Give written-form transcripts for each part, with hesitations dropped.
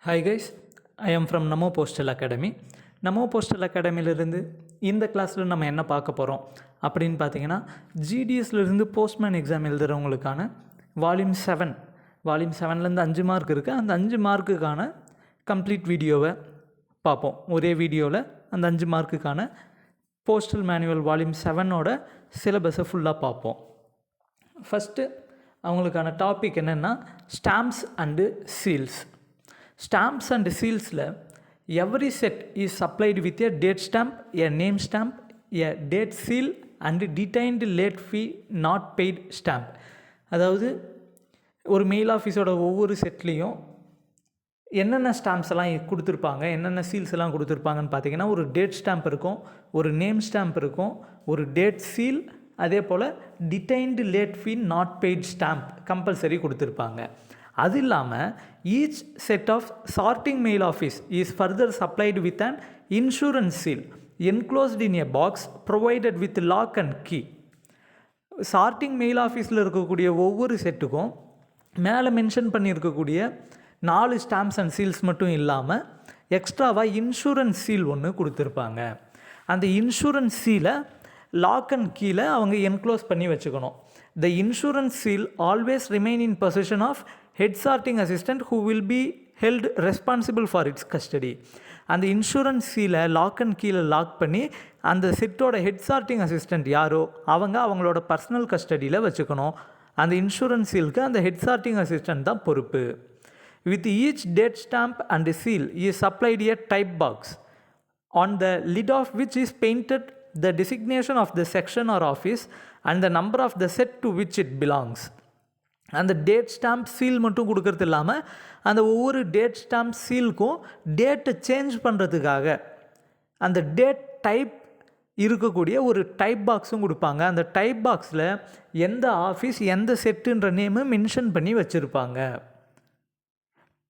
Hi guys, I am from Namo Postal Academy. Namo Postal அகாடமிலிருந்து இந்த கிளாஸில் நம்ம என்ன பார்க்க போகிறோம் அப்படின்னு பார்த்தீங்கன்னா, ஜிடிஎஸ்லேருந்து போஸ்ட்மேன் எக்ஸாம் எழுதுகிறவங்களுக்கான வால்யூம் 7லேருந்து 5 மார்க் இருக்குது. அந்த 5 மார்க்குக்கான கம்ப்ளீட் வீடியோவை பார்ப்போம். ஒரே வீடியோவில் அந்த 5 மார்க்குக்கான போஸ்டல் மேனுவல் வால்யூம் 7ஓட சிலபஸை ஃபுல்லாக பார்ப்போம். ஃபஸ்ட்டு அவங்களுக்கான டாபிக் என்னென்னா stamps and seals. Stamps and seals every set is supplied with a date stamp, a name stamp, a date seal and detained late fee not paid stamp. அதாவது ஒரு mail ஆஃபீஸோட ஒவ்வொரு செட்லேயும் என்னென்ன stamps எல்லாம் கொடுத்துருப்பாங்க, என்னென்ன seals எல்லாம் கொடுத்துருப்பாங்கன்னு பார்த்தீங்கன்னா, ஒரு டேட் ஸ்டாம்ப் இருக்கும், ஒரு நேம் ஸ்டாம்ப் இருக்கும், ஒரு டேட் சீல், அதே போல் detained late fee not paid stamp compulsory கொடுத்துருப்பாங்க. அது இல்லாமல் each set of sorting mail office is further supplied with an insurance seal enclosed in a box provided with lock and key. Sorting mail ஆஃபீஸில் இருக்கக்கூடிய ஒவ்வொரு செட்டுக்கும் மேலே mention பண்ணியிருக்கக்கூடிய 4 stamps and seals மட்டும் இல்லாமல் எக்ஸ்ட்ராவாக இன்சூரன்ஸ் சீல் ஒன்று கொடுத்துருப்பாங்க. அந்த இன்சூரன்ஸ் சீலை லாக் அண்ட் கீழே அவங்க என்க்ளோஸ் பண்ணி வச்சுக்கணும். The insurance seal always remain in possession of head sorting assistant who will be held responsible for its custody. அந்த இன்சூரன்ஸ் சீலை லாக் அண்ட் கீழே லாக் பண்ணி அந்த செட்டோட ஹெட் சார்ட்டிங் அசிஸ்டண்ட் யாரோ அவங்களோட பர்சனல் கஸ்டடியில் வச்சுக்கணும். அந்த இன்சூரன்ஸ் சீலுக்கு அந்த ஹெட் சார்ட்டிங் அசிஸ்டண்ட் தான் பொறுப்பு. With each date stamp and seal is supplied a type box on the lid of which is painted the designation of the section or office and the number of the set to which it belongs. அந்த date stamp seal மட்டும் கொடுக்கறது இல்லாமல் அந்த ஒவ்வொரு date stamp சீலுக்கும் டேட்டை change பண்ணுறதுக்காக அந்த date type இருக்கக்கூடிய ஒரு டைப் பாக்ஸும் கொடுப்பாங்க. அந்த டைப் பாக்ஸில் எந்த ஆஃபீஸ் எந்த செட்டுன்ற நேமு மென்ஷன் பண்ணி வச்சுருப்பாங்க.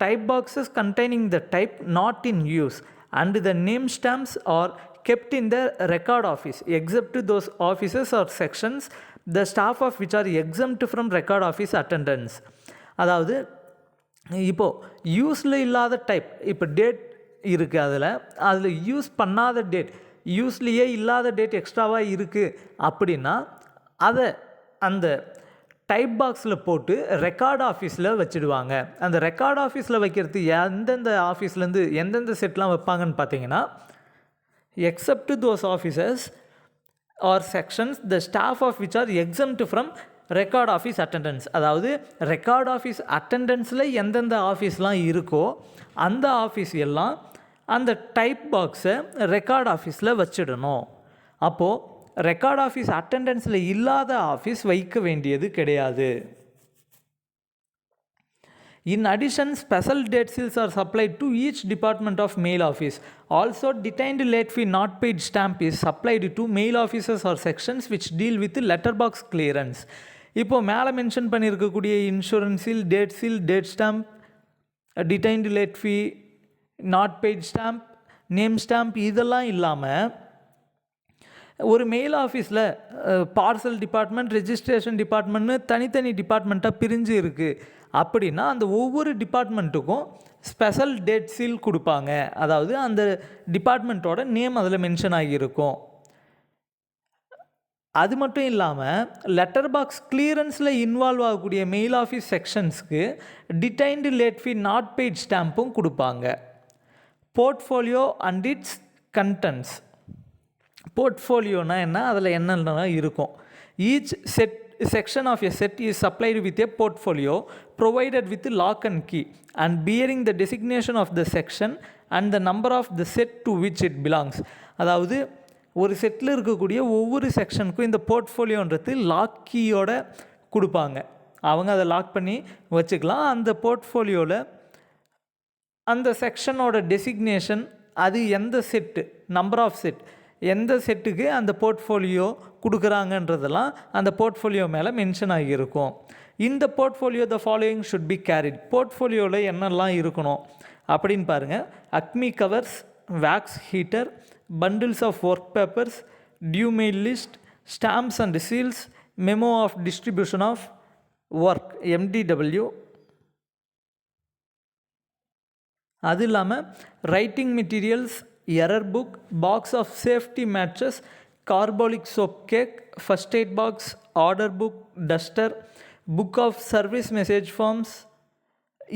Type boxes containing the type not in use and the name stamps are kept in the record office except those offices or sections the staff of which are exempt from record office attendance. அதாவது இப்போது யூஸில் இல்லாத type, இப்போ date இருக்குது, அதில் use பண்ணாத date, யூஸ்லேயே இல்லாத date எக்ஸ்ட்ராவாக இருக்குது அப்படின்னா அதை அந்த டைப் பாக்ஸில் போட்டு ரெக்கார்ட் ஆஃபீஸில் வச்சுடுவாங்க. அந்த ரெக்கார்ட் ஆஃபீஸில் வைக்கிறது எந்தெந்த ஆஃபீஸ்லேருந்து எந்தெந்த செட்லாம் வைப்பாங்கன்னு பார்த்தீங்கன்னா, except those officers or sections the staff of which are exempt from record office attendance. அதாவது ரெக்கார்ட் ஆஃபீஸ் அட்டெண்டன்ஸில் எந்தெந்த ஆஃபீஸ்லாம் இருக்கோ அந்த ஆஃபீஸ் எல்லாம் அந்த டைப் பாக்ஸை ரெக்கார்ட் ஆஃபீஸில் வச்சிடணும். அப்போது ரெக்கார்ட் ஆஃபீஸ் அட்டெண்டன்ஸில் இல்லாத ஆஃபீஸ் வைக்க வேண்டியது கிடையாது. In addition special date seals are supplied to each department of mail office. Also detained late fee not paid stamp is supplied to mail officers or sections which deal with letter box clearance. இப்போது மேலே mention பண்ணியிருக்கக்கூடிய insurance seal, date seal, date stamp, detained late fee, not paid stamp, name stamp இதெல்லாம் இல்லாமல் ஒரு mail ஆஃபீஸில் parcel department, registration டிபார்ட்மெண்ட்னு தனித்தனி டிபார்ட்மெண்ட்டாக பிரிஞ்சு இருக்குது அப்படின்னா அந்த ஒவ்வொரு டிபார்ட்மெண்ட்டுக்கும் ஸ்பெஷல் டேட் சீல் கொடுப்பாங்க. அதாவது அந்த டிபார்ட்மெண்ட்டோட நேம் அதில் மென்ஷன் ஆகியிருக்கும். அது மட்டும் இல்லாமல் லெட்டர் பாக்ஸ் கிளியரன்ஸில் இன்வால்வ் ஆகக்கூடிய மெயில் ஆஃபீஸ் செக்ஷன்ஸ்க்கு detained late fee not paid ஸ்டாம்பும் கொடுப்பாங்க. Portfolio and its contents. போர்ட்ஃபோலியோனா என்ன, அதில் என்னென்ன இருக்கும். Each section of a set is supplied with a portfolio provided with lock and key and bearing the designation of the section and the number of the set to which it belongs. அதாவது ஒரு settle இருக்கக்கூடிய ஒவ்வொரு செக்ஷனுக்கும் இந்த போர்ட்ஃபோலியோன்றது lock கீயோட கொடுப்பாங்க. அவங்க அதை lock பண்ணி வச்சுக்கலாம். அந்த போர்ட்ஃபோலியோவில் அந்த செக்ஷனோட டெசிக்னேஷன், அது எந்த செட்டு, நம்பர் ஆஃப் செட், எந்த செட்டுக்கு அந்த போர்ட்ஃபோலியோ கொடுக்குறாங்கன்றதெல்லாம் அந்த போர்ட்ஃபோலியோ மேலே மென்ஷன் ஆகியிருக்கும். இந்த portfolio the following should be carried. போர்ட்ஃபோலியோவில் என்னெல்லாம் இருக்கணும் அப்படின்னு பாருங்கள். Acme covers, wax heater, bundles of work papers, due mail list, stamps and seals, memo of distribution of work MDW, அது இல்லாமல் writing materials, error book, box of safety matches, carbolic soap cake, first aid box, order book, duster, book of service message forms,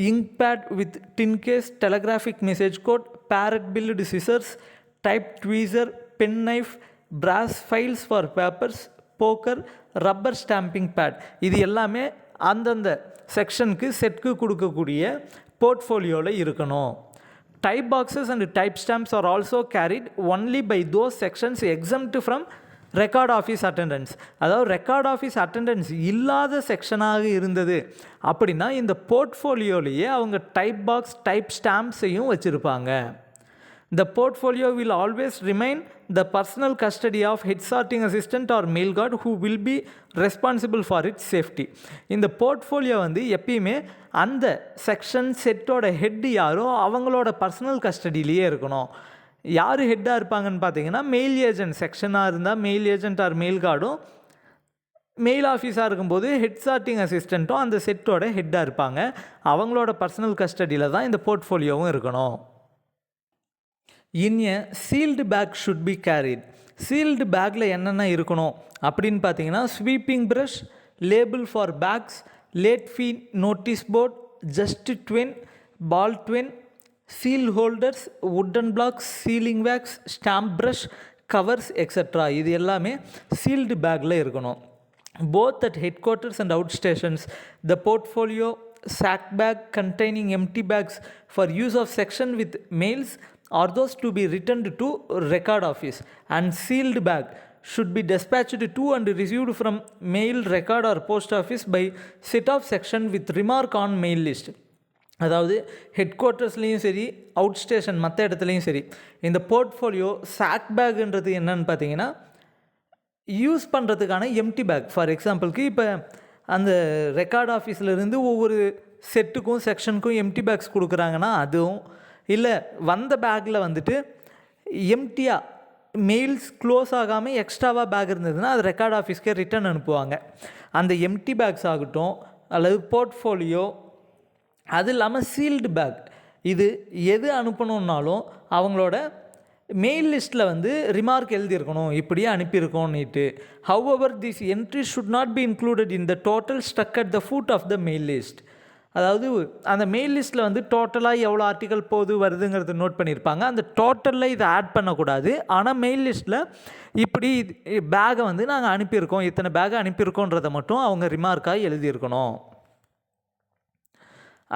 ink pad with tin case, telegraphic message code, parrot billed scissors, type tweezer, pen knife, brass files for papers, poker, rubber stamping pad. இது எல்லாமே அந்தந்த செக்ஷனுக்கு செட்க்கு கொடுக்கக்கூடிய போர்ட்ஃபோலியோவில் இருக்கணும். Type boxes and type stamps are also carried only by those sections exempt from record office attendance. அதாவது record office attendance இல்லாத செக்ஷனாக இருந்தது அப்படின்னா இந்த போர்ட்ஃபோலியோலேயே அவங்க டைப் பாக்ஸ், டைப் ஸ்டாம்ப்ஸையும் வச்சுருப்பாங்க. The portfolio will always remain the personal custody of head sorting assistant or mail guard who will be responsible for its safety. இந்த portfolio வந்து எப்பயுமே அந்த செக்ஷன் செட்டோட ஹெட் யாரோ அவங்களோட பர்சனல் கஸ்டடியிலேயே இருக்கணும். யார் ஹெட்டாக இருப்பாங்கன்னு பார்த்தீங்கன்னா மெயில் ஏஜென்ட் செக்ஷனாக இருந்தால் மெயில் ஏஜென்ட் ஆர் மெயில் கார்டும், மெயில் ஆஃபீஸாக இருக்கும்போது ஹெட் சார்ட்டிங் அசிஸ்டண்ட்டும் அந்த செட்டோட ஹெட்டாக இருப்பாங்க. அவங்களோட பர்சனல் கஸ்டடியில் தான் இந்த போர்ட்ஃபோலியோவும் இருக்கணும். In a sealed bag should be carried. Sealed பேக்கில் என்னென்ன இருக்கணும் அப்படின்னு பார்த்தீங்கன்னா sweeping brush, label for bags, late fee notice board, jute twine, ball twine, seal holders, wooden blocks, sealing wax, stamp brush, covers extra. இது எல்லாமே sealed பேக்கில் இருக்கணும். Both at headquarters and out stations the portfolio sack bag containing empty bags for use of section with mails are those to be returned to record office, and sealed bag should be dispatched to and received from mail, record or post office by set of section with remark on mail list. அதாவது head குவார்ட்டர்ஸ்லேயும் சரி, out station மற்ற இடத்துலையும் சரி, இந்த portfolio chalk பேக்ன்றது என்னன்னு பார்த்தீங்கன்னா use பண்ணுறதுக்கான empty back. For எக்ஸாம்பிளுக்கு இப்போ அந்த ரெக்கார்ட் ஆஃபீஸ்லேருந்து ஒவ்வொரு செட்டுக்கும் செக்ஷனுக்கும் எம்டி பேக்ஸ் கொடுக்குறாங்கன்னா அதுவும் இல்லை, வந்த பேக்கில் வந்துட்டு எம்டியாக மெயில்ஸ் க்ளோஸ் ஆகாமல் எக்ஸ்ட்ராவாக பேக் இருந்ததுன்னா அது ரெக்கார்ட் ஆஃபீஸ்க்கே ரிட்டர்ன் அனுப்புவாங்க. அந்த எம்டி பேக்ஸ் ஆகட்டும் அல்லது போர்ட்ஃபோலியோ, அது இல்லாமல் சீல்டு பேக், இது எது அனுப்பணுன்னாலும் அவங்களோட மெயில் லிஸ்ட்டில் வந்து ரிமார்க் எழுதியிருக்கணும், இப்படியே அனுப்பியிருக்கோன்னுட்டு. However this entry should not be included in the total struck at the foot of the mail list. அதாவது அந்த மெயில் லிஸ்ட்டில் வந்து டோட்டலாக எவ்வளோ ஆர்டிக்கல் போது வருதுங்கிறது நோட் பண்ணியிருப்பாங்க. அந்த டோட்டலில் இதை ஆட் பண்ணக்கூடாது. ஆனால் மெயில் லிஸ்ட்டில் இப்படி பேகை வந்து நாங்கள் அனுப்பியிருக்கோம், இத்தனை பேகை அனுப்பியிருக்கோன்றதை மட்டும் அவங்க ரிமார்க்காக எழுதியிருக்கணும்.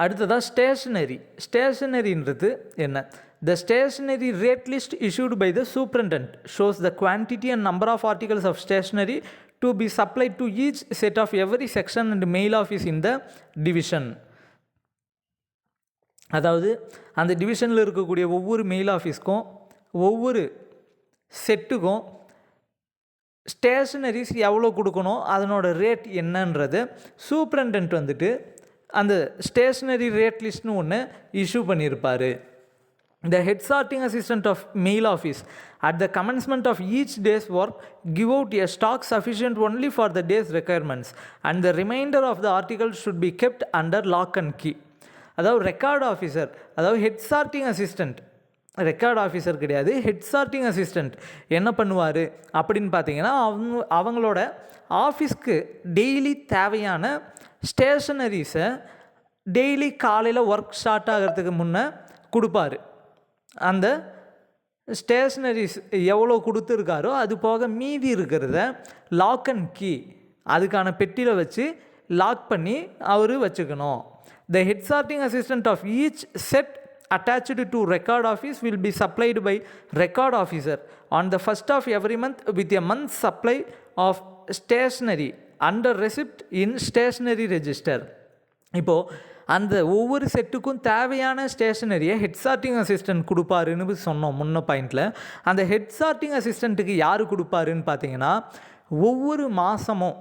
அடுத்ததாக ஸ்டேஷ்னரி. ஸ்டேஷ்னரின்றது என்ன? The stationery rate list issued by the superintendent shows the quantity and number of articles of stationery to be supplied to each set of every section and mail office in the division. அதாவது அந்த டிவிஷனில் இருக்கக்கூடிய ஒவ்வொரு mail ஆஃபீஸ்க்கும் ஒவ்வொரு செட்டுக்கும் stationeries எவ்வளோ கொடுக்கணும், அதனோட rate என்னன்றது சூப்பரண்டென்ட் வந்துட்டு அந்த ஸ்டேஷ்னரி ரேட் லிஸ்ட்னு ஒன்று இஷ்யூ பண்ணியிருப்பார். The head sorting assistant of mail office at the commencement of each day's work give out a stock sufficient only for the day's requirements, and the remainder of the articles should be kept under lock and key. அதாவது record officer, அதாவது head sorting assistant, record officer கிடையாது, head sorting assistant என்ன பண்ணுவார் அப்படின்னு பார்த்தீங்கன்னா அவங்களோட ஆஃபீஸ்க்கு daily தேவையான ஸ்டேஷனரிஸை டெய்லி காலையில் ஒர்க் ஸ்டார்ட் ஆகிறதுக்கு முன்னே கொடுப்பாரு. அந்த ஸ்டேஷ்னரிஸ் எவ்வளோ கொடுத்துருக்காரோ அது போக மீதி இருக்கிறத லாக் அண்ட் கீ அதுக்கான பெட்டியில் வச்சு லாக் பண்ணி அவர் வச்சுக்கணும். The head sorting assistant of each set attached to record office will be supplied by record officer on the first of every month with a month's supply of stationery under receipt in stationery register. இப்போது அந்த ஒவ்வொரு செட்டுக்கும் தேவையான ஸ்டேஷனரியை head sorting assistant கொடுப்பாருன்னு சொன்னோம் முன்ன பாயிண்டில். அந்த head sorting அசிஸ்டண்ட்டுக்கு யார் கொடுப்பாருன்னு பார்த்தீங்கன்னா ஒவ்வொரு மாதமும்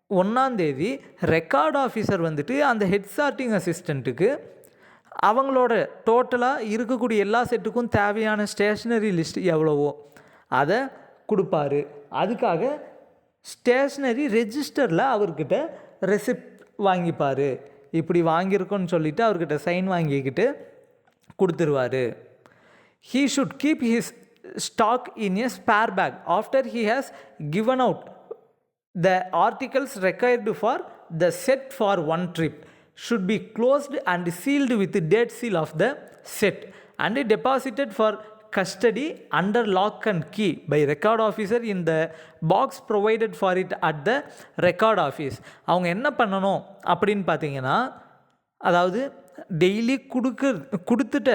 1ஆம் தேதி ரெக்கார்ட் ஆஃபீஸர் வந்துட்டு அந்த ஹெட் சார்ட்டிங் அசிஸ்டண்ட்டுக்கு அவங்களோட டோட்டலாக இருக்கக்கூடிய எல்லா செட்டுக்கும் தேவையான ஸ்டேஷ்னரி லிஸ்ட் எவ்வளவோ அதை கொடுப்பாரு. அதுக்காக ஸ்டேஷ்னரி ரெஜிஸ்டரில் அவர்கிட்ட ரெசிப்ட் வாங்கிப்பார். இப்படி வாங்கியிருக்கோன்னு சொல்லிவிட்டு அவர்கிட்ட சைன் வாங்கிக்கிட்டு கொடுத்துருவார். He should keep his stock in a spare bag after he has given out the articles required for the set for one trip. Should be closed and sealed with the date seal of the set and deposited for custody under lock and key by record officer in the box provided for it at the record office. அவங்க என்ன பண்ணணும் அப்படின்னு பார்த்தீங்கன்னா, அதாவது daily கொடுத்துட்ட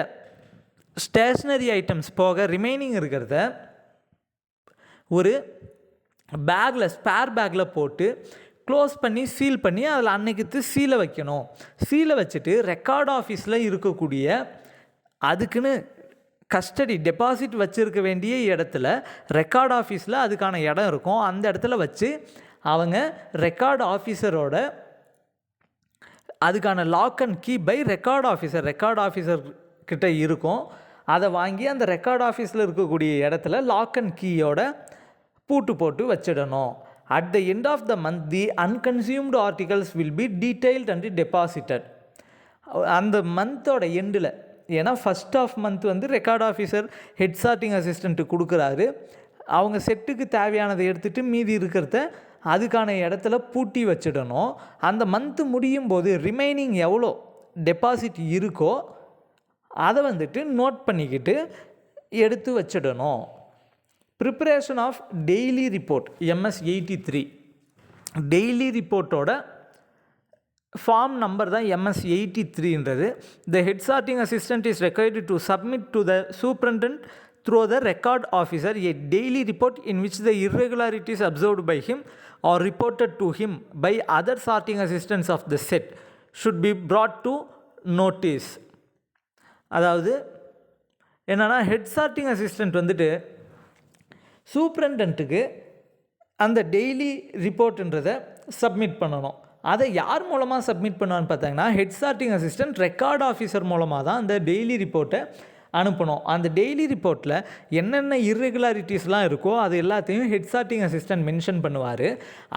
stationery items போக remaining இருக்கிறத ஒரு பேக்கில், ஸ்பேர் பேக்கில் போட்டு க்ளோஸ் பண்ணி சீல் பண்ணி அதில் அன்னைக்கு சீலை வைக்கணும். சீலை வச்சுட்டு ரெக்கார்ட் ஆஃபீஸில் இருக்கக்கூடிய அதுக்குன்னு கஸ்டடி டெபாசிட் வச்சுருக்க வேண்டிய இடத்துல ரெக்கார்ட் ஆஃபீஸில் அதுக்கான இடம் இருக்கும். அந்த இடத்துல வச்சு அவங்க ரெக்கார்ட் ஆஃபீஸரோட அதுக்கான lock and key by record officer கிட்ட இருக்கும். அதை வாங்கி அந்த ரெக்கார்ட் ஆஃபீஸில் இருக்கக்கூடிய இடத்துல லாக் அண்ட் கீயோட பூட்டு போட்டு வச்சிடணும். At the end of the month the unconsumed articles will be detailed and deposited. அந்த மந்தோட எண்டில், ஏன்னா first of month record officer head sorting assistant கொடுக்குறாரு. அவங்க செட்டுக்கு தேவையானதை எடுத்துகிட்டு மீதி இருக்கிறத அதுக்கான இடத்துல பூட்டி வச்சிடணும். அந்த மந்த்து முடியும் போது ரிமைனிங் எவ்வளோ டெபாசிட் இருக்கோ அதை நோட் பண்ணிக்கிட்டு எடுத்து வச்சிடணும். Preparation of daily report MS 83 daily ரிப்போர்ட்டோட ஃபார்ம் நம்பர் தான் MS 83ன்றது. The head sorting assistant is required to submit to the superintendent through the record officer a daily report in which the irregularities observed by him or reported to him by other sorting assistants of the set should be brought to notice. அதாவது என்னென்னா, head sorting assistant சூப்பரண்டன்ட்டுக்கு அந்த daily ரிப்போர்ட்டுன்றதை submit பண்ணணும். அதை யார் மூலமாக submit பண்ணுவான்னு பார்த்தாங்கன்னா, head sorting assistant record officer மூலமாக தான் அந்த டெய்லி ரிப்போர்ட்டை அனுப்பணும். அந்த டெய்லி ரிப்போர்ட்டில் என்னென்ன இர்ரெகுலாரிட்டிஸ்லாம் இருக்கோ அது எல்லாத்தையும் ஹெட் சார்ட்டிங் அசிஸ்டண்ட் மென்ஷன் பண்ணுவார்.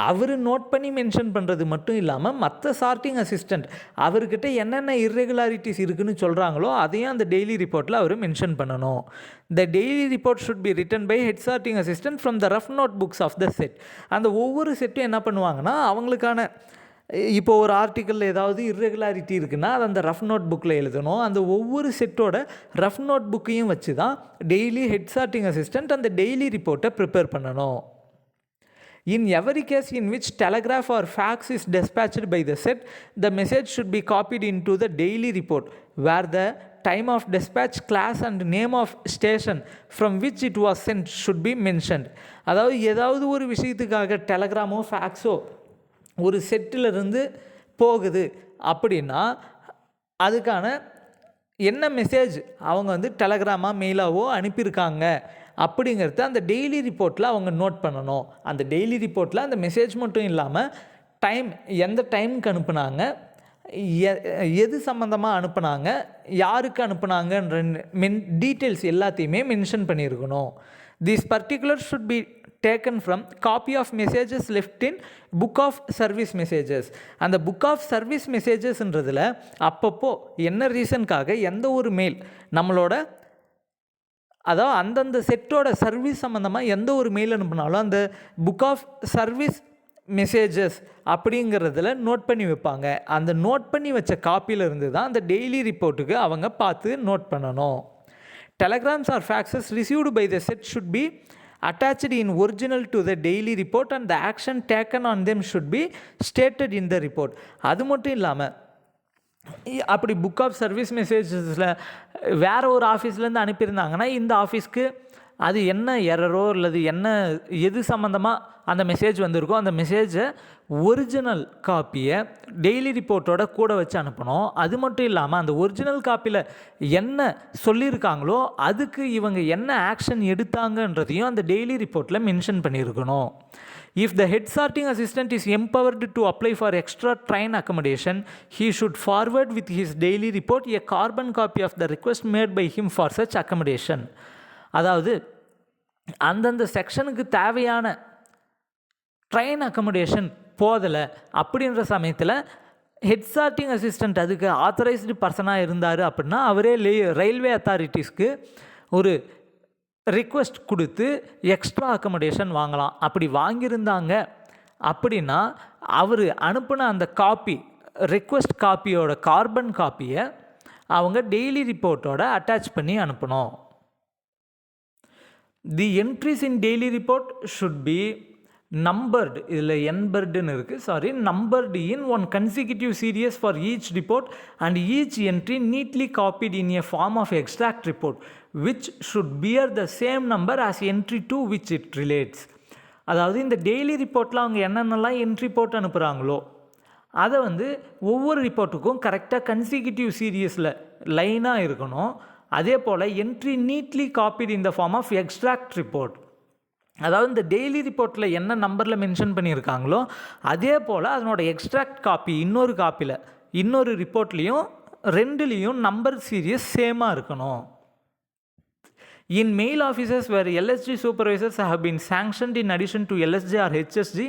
அவர் நோட் பண்ணி மென்ஷன் பண்ணுறது மட்டும் இல்லாமல் மற்ற சார்ட்டிங் அசிஸ்டண்ட் அவர்கிட்ட என்னென்ன இர்ரெகுலாரிட்டிஸ் இருக்குதுன்னு சொல்கிறாங்களோ அதையும் அந்த டெய்லி ரிப்போர்ட்டில் அவர் மென்ஷன் பண்ணணும். The daily report should be written by head sorting assistant from the rough notebooks of the set. அந்த ஒவ்வொரு செட்டும் என்ன பண்ணுவாங்கன்னா, அவங்களுக்கான இப்போ ஒரு ஆர்டிக்கலில் ஏதாவது இர்ரெகுலாரிட்டி இருக்குன்னா அது அந்த ரஃப் நோட் புக்கில் எழுதணும். அந்த ஒவ்வொரு செட்டோட ரஃப் நோட் புக்கையும் வச்சு தான் டெய்லி ஹெட் சார்ட்டிங் அசிஸ்டண்ட் அந்த டெய்லி ரிப்போர்ட்டை ப்ரிப்பேர் பண்ணணும். In every case in which telegraph or fax is dispatched by the set, the message should be copied into the daily report, where the time of dispatch, class and name of station from which it was sent should be mentioned. அதாவது ஏதாவது ஒரு விஷயத்துக்காக டெலகிராமோ ஃபேக்ஸோ ஒரு செட்டிலிருந்து போகுது அப்படின்னா அதுக்கான என்ன message அவங்க டெலகிராமாக மெயிலாவோ அனுப்பியிருக்காங்க அப்படிங்கிறது அந்த டெய்லி ரிப்போர்ட்டில் அவங்க நோட் பண்ணணும். அந்த டெய்லி ரிப்போர்ட்டில் அந்த மெசேஜ் மட்டும் இல்லாமல் டைம், எந்த டைமுக்கு அனுப்புனாங்க, எது சம்மந்தமாக அனுப்புனாங்க, யாருக்கு அனுப்புனாங்கன்ற டீட்டெயில்ஸ் எல்லாத்தையுமே மென்ஷன் பண்ணியிருக்கணும். These particulars should be taken from copy of messages left in book of service messages. அந்த book of service messagesன்றதில் அப்பப்போ என்ன ரீசனுக்காக எந்த ஒரு மெயில் நம்மளோட, அதாவது அந்தந்த செட்டோட சர்வீஸ் சம்மந்தமாக எந்த ஒரு மெயில் அனுப்புனாலும் அந்த புக் ஆஃப் சர்வீஸ் மெசேஜஸ் அப்படிங்கிறதுல நோட் பண்ணி வைப்பாங்க. அந்த நோட் பண்ணி வச்ச காப்பியிலிருந்து தான் அந்த டெய்லி ரிப்போர்ட்டுக்கு அவங்க பார்த்து நோட் பண்ணணும். Telegrams or faxes received by the set should be attached in original to the daily report and the action taken on them should be stated in the report. அது மட்டும் இல்லாமல் அப்படி புக் ஆஃப் சர்வீஸ் மெசேஜஸில் வேறு ஒரு ஆஃபீஸ்லேருந்து அனுப்பியிருந்தாங்கன்னா இந்த ஆஃபீஸ்க்கு அது என்ன எரரோ அல்லது என்ன எது சம்மந்தமாக அந்த மெசேஜ் வந்திருக்கோ அந்த மெசேஜை ஒரிஜினல் காப்பியை டெய்லி ரிப்போர்ட்டோட கூட வச்சு அனுப்பணும். அது மட்டும் இல்லாமல் அந்த ஒரிஜினல் காப்பியில் என்ன சொல்லியிருக்காங்களோ அதுக்கு இவங்க என்ன ஆக்ஷன் எடுத்தாங்கன்றதையும் அந்த டெய்லி ரிப்போர்ட்டில் மென்ஷன் பண்ணியிருக்கணும். If the head sorting assistant is empowered to apply for extra train accommodation, he should forward with his daily report a carbon copy of the request made by him for such accommodation. அதாவது அந்தந்த செக்ஷனுக்கு தேவையான train accommodation போதலை அப்படின்ற சமயத்தில் head sorting assistant அதுக்கு authorised பர்சனாக இருந்தார் அப்படின்னா அவரே ரயில்வே அத்தாரிட்டிஸ்க்கு ஒரு ரிக்வெஸ்ட் கொடுத்து எக்ஸ்ட்ரா அக்கமடேஷன் வாங்கலாம். அப்படி வாங்கியிருந்தாங்க அப்படின்னா அவர் அனுப்பின அந்த காப்பி, ரிக்வெஸ்ட் காப்பியோட கார்பன் காப்பியை அவங்க டெய்லி ரிப்போர்ட்டோட அட்டாச் பண்ணி அனுப்பணும். The entries in daily report should be numbered, இதில் என்பர்டுன்னு இருக்குது, numbered in one consecutive series for each report and each entry neatly copied in a form of extract report which should bear the same number as entry to which it relates. அதாவது இந்த daily ரிப்போர்ட்டில் அவங்க என்னென்னலாம் entry போட்டு அனுப்புகிறாங்களோ அதை ஒவ்வொரு ரிப்போர்ட்டுக்கும் கரெக்டாக consecutive சீரியஸில் லைனாக இருக்கணும். அதே போல் entry neatly copied in the form of extract report, அதாவது இந்த டெய்லி ரிப்போர்ட்டில் என்ன நம்பரில் மென்ஷன் பண்ணியிருக்காங்களோ அதே போல் அதனோட எக்ஸ்ட்ராக்ட் காப்பி இன்னொரு காப்பியில் இன்னொரு ரிப்போர்ட்லேயும் ரெண்டுலேயும் நம்பர் சீரியஸ் சேமாக இருக்கணும். In mail offices where LSG supervisors have been sanctioned in addition to LSG or HSG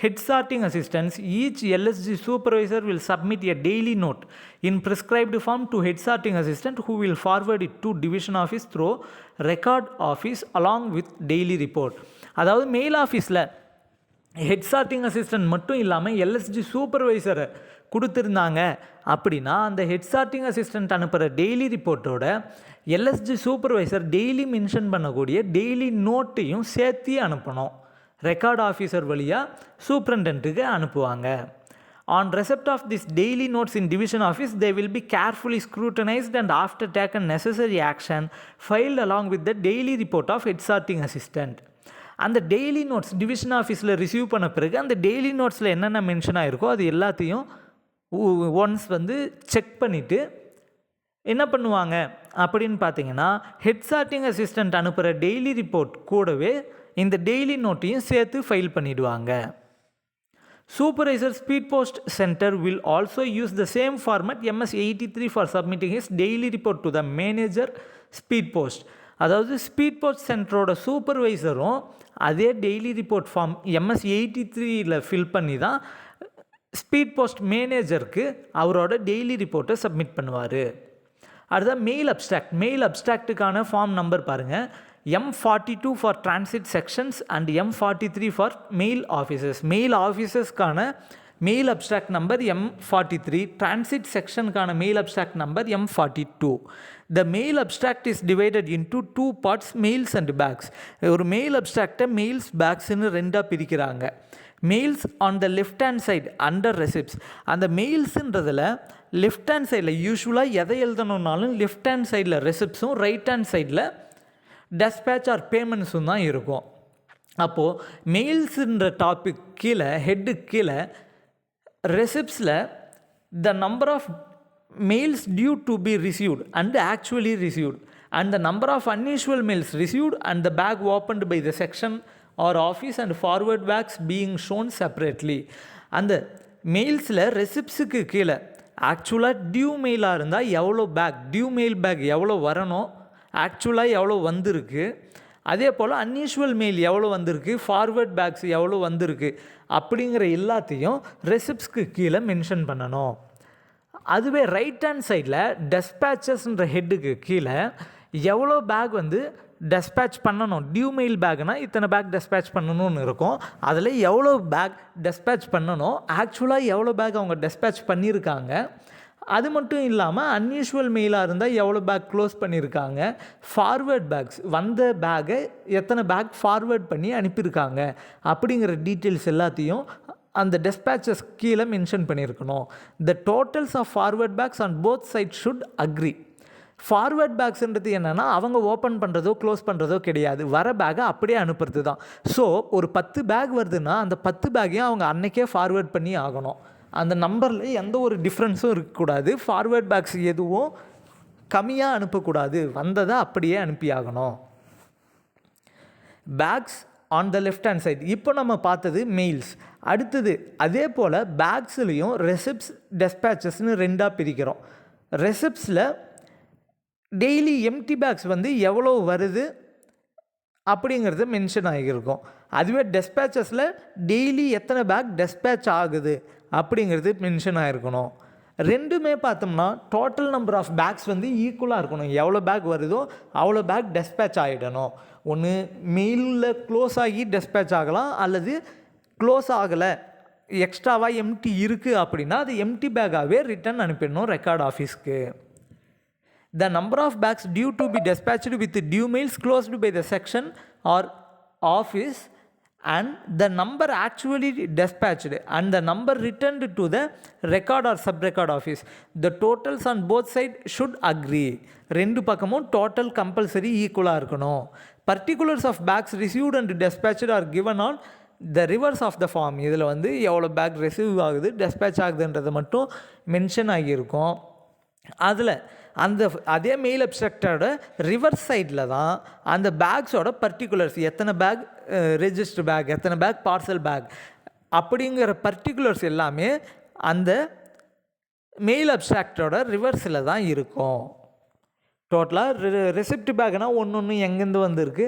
head sorting assistants, each LSG supervisor will submit a daily note in prescribed form to head sorting assistant who will forward it to division office through record office along with daily report. அதாவது mail ஆஃபீஸில் head sorting assistant மட்டும் இல்லாமல் LSG சூப்பர்வைசரை கொடுத்துருந்தாங்க அப்படின்னா அந்த head sorting assistant அனுப்புகிற daily ரிப்போர்ட்டோட எல்எஸ்ஜி சூப்பர்வைசர் டெய்லி மென்ஷன் பண்ணக்கூடிய டெய்லி நோட்டையும் சேர்த்து அனுப்பணும். ரெக்கார்ட் ஆஃபீஸர் வழியாக சூப்பரண்டென்ட்டுக்கு அனுப்புவாங்க. On receipt of this daily notes in division office, they will be carefully scrutinized and after taken necessary action filed along with the daily report of head sorting assistant. அந்த daily notes division ஆஃபீஸில் receive பண்ண பிறகு அந்த daily நோட்ஸில் என்னென்ன mention ஆகிருக்கோ அது எல்லாத்தையும் once check பண்ணிவிட்டு என்ன பண்ணுவாங்க அப்படின்னு பார்த்தீங்கன்னா ஹெட் சார்ட்டிங் அசிஸ்டண்ட் அனுப்புகிற டெய்லி ரிப்போர்ட் கூடவே இந்த டெய்லி நோட்டையும் சேர்த்து ஃபைல் பண்ணிவிடுவாங்க. Supervisor Speed Post Center will also use the same format MS-83 for submitting his daily report to the manager Speed Post. அதாவது ஸ்பீட் போஸ்ட் சென்டரோட சூப்பர்வைசரும் அதே daily report form MS-83 fill பண்ணி தான் speed post மேனேஜருக்கு அவரோட daily ரிப்போர்ட்டை submit பண்ணுவார். அடுத்த mail அப்ஸ்ட்ராக்டுக்கான form number பாருங்கள், M42 for transit sections and M43 for mail officers. Mail ஆஃபீஸர்ஸ்க்கான mail abstract number M43, transit செக்ஷனுக்கான mail abstract number M42. The mail abstract is divided into two parts, mails and bags. ஒரு mail அப்ஸ்ட்ராக்டை mails பேக்ஸ்ன்னு ரெண்டாக பிரிக்கிறாங்க. Mails on the left hand side under receipts. அந்த மெயில்ஸுன்றதில் left hand சைடில் யூஸ்வலாக எதை எழுதணுன்னாலும் left hand சைடில் ரெசிப்ட்ஸும் ரைட் ஹேண்ட் சைடில் டெஸ்பேச் ஆர் பேமெண்ட்ஸும் தான் இருக்கும். அப்போது மெயில்ஸுன்ற டாபிக் கீழே ஹெட்டு கீழே ரெசிப்ட்ஸில் the number of mails due to be received and actually received and the number of unusual mails received and the bag opened by the section or office and forward bags being shown separately. அந்த மெயில்ஸில் ரெசிப்ட்ஸுக்கு கீழே ஆக்சுவலாக due மெயிலாக இருந்தால் எவ்வளோ back, due mail back எவ்வளோ வரணும், ஆக்சுவலாக எவ்வளோ வந்திருக்கு, அதே போல் அன்யூஷுவல் மெயில் எவ்வளோ வந்திருக்கு, ஃபார்வர்ட் பேக்ஸ் எவ்வளோ வந்திருக்கு அப்படிங்கிற எல்லாத்தையும் ரெசிப்ட்ஸ்க்கு கீழே மென்ஷன் பண்ணணும். அதுவே ரைட் ஹேண்ட் சைடில் டெஸ்பேச்சஸ்ன்ற ஹெட்டுக்கு கீழே எவ்வளோ பேக் டெஸ்பேச் பண்ணணும், டியூ மெயில் பேக்னால் இத்தனை பேக் டெஸ்பேச் பண்ணணும்னு இருக்கும். அதில் எவ்வளோ பேக் டெஸ்பேச் பண்ணணும், ஆக்சுவலாக எவ்வளோ பேக் அவங்க டெஸ்பேச் பண்ணியிருக்காங்க, அது மட்டும் இல்லாமல் அன்யூஷுவல் மெயிலாக இருந்தால் எவ்வளோ பேக் க்ளோஸ் பண்ணியிருக்காங்க, ஃபார்வேர்ட் பேக்ஸ் வந்த பேக்கை எத்தனை பேக் ஃபார்வேர்ட் பண்ணி அனுப்பியிருக்காங்க அப்படிங்கிற டீட்டெயில்ஸ் எல்லாத்தையும் அந்த டெஸ்பேச்சஸ் கீழே மென்ஷன் பண்ணியிருக்கணும். The totals of forward bags on both side should agree. Forward பேக்ஸ்ன்றது என்னென்னா அவங்க ஓப்பன் பண்ணுறதோ க்ளோஸ் பண்ணுறதோ கிடையாது, வர பேக்கை அப்படியே அனுப்புறது தான். ஸோ ஒரு 10 பேக் வருதுன்னா அந்த 10 பேக்கையும் அவங்க அன்றைக்கே ஃபார்வேர்ட் பண்ணி ஆகணும். அந்த நம்பரில் எந்த ஒரு டிஃப்ரென்ஸும் இருக்கக்கூடாது. ஃபார்வேர்ட் பேக்ஸ் எதுவும் கம்மியாக அனுப்பக்கூடாது, வந்ததை அப்படியே அனுப்பி ஆகணும். Bags on the left hand side. இப்போ நம்ம பார்த்தது மெயில்ஸ். அடுத்தது அதே போல் பேக்ஸ்லேயும் ரெசிப்ட்ஸ் டெஸ்பேச்சஸ்னு ரெண்டாக பிரிக்கிறோம். ரெசிப்ட்ஸில் டெய்லி எம்டி பேக்ஸ் எவ்வளோ வருது அப்படிங்கிறது மென்ஷன் ஆகியிருக்கும். அதுவே டெஸ்பேச்சஸில் டெய்லி எத்தனை பேக் டெஸ்பேச் ஆகுது அப்படிங்கிறது மென்ஷன் ஆகிருக்கணும். ரெண்டுமே பார்த்தோம்னா டோட்டல் நம்பர் ஆஃப் பேக்ஸ் வந்து ஈக்குவலாக இருக்கணும். எவ்வளோ பேக் வருதோ அவ்வளோ பேக் டெஸ்பேச் ஆகிடணும். ஒன்று மெயிலில் க்ளோஸ் ஆகி டெஸ்பேச் ஆகலாம், அல்லது க்ளோஸ் ஆகலை எக்ஸ்ட்ராவாக எம்டி இருக்குது அப்படின்னா அது எம்டி பேக்காகவே ரிட்டன் அனுப்பிடணும் ரெக்கார்ட் ஆஃபீஸ்க்கு. The number of bags due to be dispatched with due mails closed by the section or office and the number actually dispatched and the number returned to the record or sub-record office. The totals on both sides should agree. ரெண்டு பக்கமும் total compulsory ஈக்குவலாக இருக்கணும். Particulars of bags received and dispatched are given on the reverse of the form. இதில் வந்து எவ்வளோ back receive ஆகுது dispatch ஆகுதுன்றது மட்டும் mention ஆகியிருக்கும். அதில் அதே மெயில் அப்ஸ்ட்ராக்டோட ரிவர்ஸ் சைடில் தான் அந்த பேக்ஸோட பர்டிகுலர்ஸ், எத்தனை பேக் ரெஜிஸ்டர் பேக், எத்தனை பேக் பார்சல் பேக் அப்படிங்கிற பர்டிகுலர்ஸ் எல்லாமே அந்த மெயில் அப்ஸ்ட்ராக்டோட ரிவர்ஸில் தான் இருக்கும். டோட்டலாக ரெசிப்ட் பேக்னா ஒன்று எங்கேருந்து வந்திருக்கு,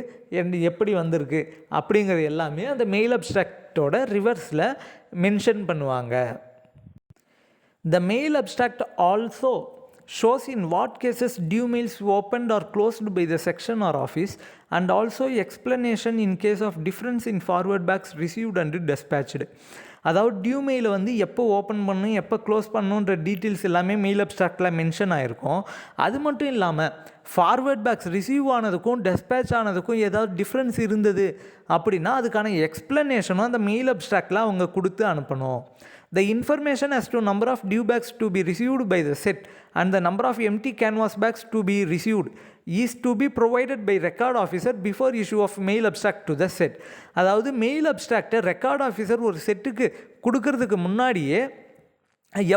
எப்படி வந்திருக்கு அப்படிங்கிறது எல்லாமே அந்த மெயில் அப்ஸ்ட்ராக்டோட ரிவர்ஸில் மென்ஷன் பண்ணுவாங்க. The mail abstract also shows in what cases due mails opened or closed by the section or office, and also explanation in case of difference in forward bags received and dispatched. அதாவது due மெயிலை வந்து எப்போ open பண்ணணும், எப்போ close பண்ணணுன்ற details எல்லாமே mail அப்ஸ்ட்ராக்டில் mention ஆகிருக்கும். அது மட்டும் இல்லாமல் ஃபார்வேர்ட் பேக்ஸ் ரிசீவ் ஆனதுக்கும் டெஸ்பேச் ஆனதுக்கும் ஏதாவது டிஃப்ரென்ஸ் இருந்தது அப்படின்னா அதுக்கான எக்ஸ்ப்ளனேஷனும் அந்த மெயில் அப்ஸ்ட்ராக்டில் அவங்க கொடுத்து அனுப்பணும். The information as to number of due bags to be received by the set and the number of empty canvas bags to be received is to be provided by record officer before issue of mail abstract to the set. அதாவது mail அப்ஸ்ட்ராக்டை record officer ஒரு செட்டுக்கு கொடுக்கறதுக்கு முன்னாடியே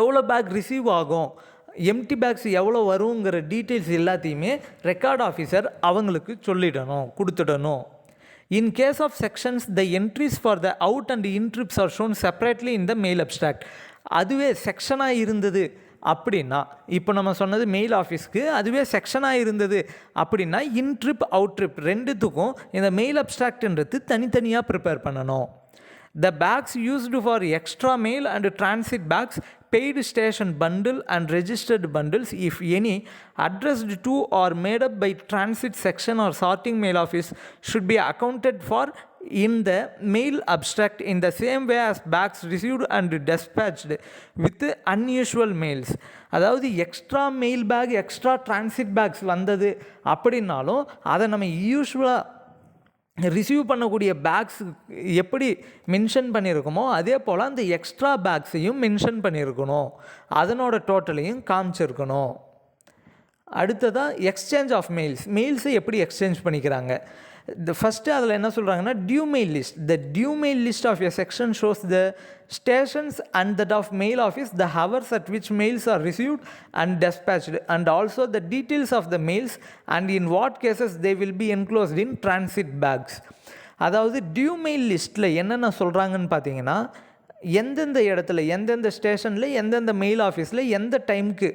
எவ்வளோ back receive ஆகும், empty packs எவ்வளோ வருங்கிற details எல்லாத்தையுமே record officer அவங்களுக்கு சொல்லிடணும், கொடுத்துடணும். In case of sections, the entries for the out and in trips are shown separately in the mail abstract. அதுவே செக்ஷனாக இருந்தது அப்படின்னா, இப்போ நம்ம சொன்னது மெயில் ஆஃபீஸ்க்கு, அதுவே செக்ஷனாக இருந்தது அப்படின்னா இன் ட்ரிப் அவுட் ட்ரிப் ரெண்டுத்துக்கும் இந்த மெயில் அப்ஸ்ட்ராக்ட்ன்றது தனித்தனியாக ப்ரிப்பேர் பண்ணணும். The bags used for extra mail and transit bags, paid station bundle and registered bundles, if any, addressed to or made up by transit section or sorting mail office should be accounted for in the mail abstract in the same way as bags received and dispatched with unusual mails. அதாவது extra mail bag, extra transit bags வந்தது அப்படின்னாலும் அதை நம்ம யூஸ்வலாக receive பண்ணக்கூடிய packs எப்படி mention பண்ணியிருக்கோமோ அதே போல் அந்த எக்ஸ்ட்ரா பேக்ஸையும் மென்ஷன் பண்ணியிருக்கணும், அதனோட டோட்டலையும் காமிச்சிருக்கணும். அடுத்ததாக எக்ஸ்சேஞ்ச் ஆஃப் மெயில்ஸை எப்படி எக்ஸ்சேஞ்ச் பண்ணிக்கிறாங்க. ஃபஸ்ட்டு அதில் என்ன சொல்கிறாங்கன்னா due mail list. The due mail list of a section shows the stations and that of mail office, the hours at which mails are received and dispatched, and also the details of the mails and in what cases they will be enclosed in transit bags. அதாவது due mail லிஸ்ட்டில் என்னென்ன சொல்கிறாங்கன்னு பார்த்தீங்கன்னா, எந்தெந்த இடத்துல, எந்தெந்த ஸ்டேஷனில், எந்தெந்த மெயில் ஆஃபீஸில் எந்த டைமுக்கு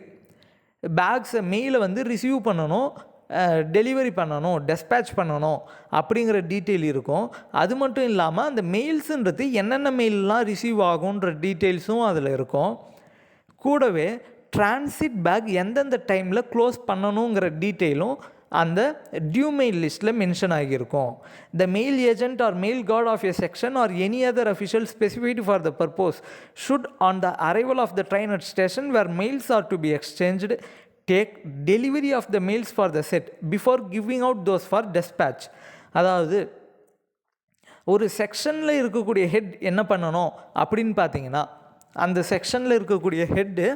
பேக்ஸை மெயிலை வந்து ரிசீவ் பண்ணணும், டெலிவரி பண்ணணும், டெஸ்பேட்ச் பண்ணணும் அப்படிங்கிற டீட்டெயில் இருக்கும். அது மட்டும் இல்லாமல் அந்த மெயில்ஸுன்றது என்னென்ன மெயிலெலாம் ரிசீவ் ஆகுன்ற டீட்டெயில்ஸும் அதில் இருக்கும். கூடவே டிரான்சிட் பேக் எந்தெந்த டைமில் க்ளோஸ் பண்ணணுங்கிற டீட்டெயிலும் அந்த டியூ மெயில் லிஸ்ட்டில் மென்ஷன் ஆகியிருக்கும். The mail agent or mail guard of a section or any other official specified for the purpose should on the arrival of the train at station where mails are to be exchanged take delivery of the mails for the set before giving out those for dispatch. அதாவது ஒரு செக்ஷனில் இருக்கக்கூடிய head என்ன பண்ணணும் அப்படின்னு பார்த்தீங்கன்னா, அந்த செக்ஷனில் இருக்கக்கூடிய ஹெட்டு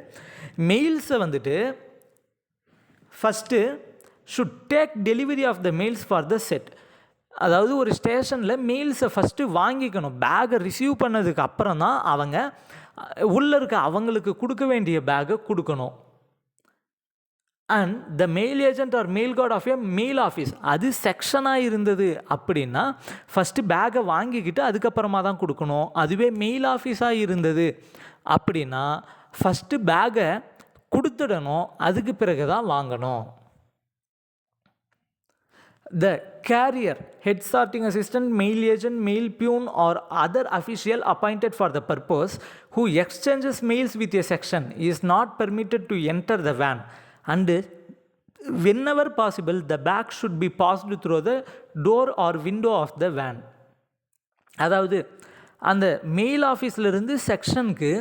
மெயில்ஸை வந்துட்டு first should take delivery of the mails for the set. அதாவது ஒரு ஸ்டேஷனில் மெயில்ஸை ஃபஸ்ட்டு வாங்கிக்கணும். பேக்கை ரிசீவ் பண்ணதுக்கு அப்புறம் தான் அவங்க உள்ளே இருக்க அவங்களுக்கு கொடுக்க வேண்டிய பேக்கை கொடுக்கணும். And the mail agent or mail guard of a mail office, அது செக்ஷனாக இருந்தது அப்படின்னா ஃபஸ்ட்டு பேக்கை வாங்கிக்கிட்டு அதுக்கப்புறமா தான் கொடுக்கணும். அதுவே மெயில் ஆஃபீஸாக இருந்தது அப்படின்னா ஃபஸ்ட்டு பேக்கை கொடுத்துடணும், அதுக்கு பிறகு தான் வாங்கணும். The carrier, head sorting assistant, mail agent, mail peon or other official appointed for the purpose who exchanges mails with a section is not permitted to enter the van, and whenever possible the bag should be passed through the door or window of the van. அதாவது அந்த mail ஆஃபீஸ்லேருந்து செக்ஷனுக்கு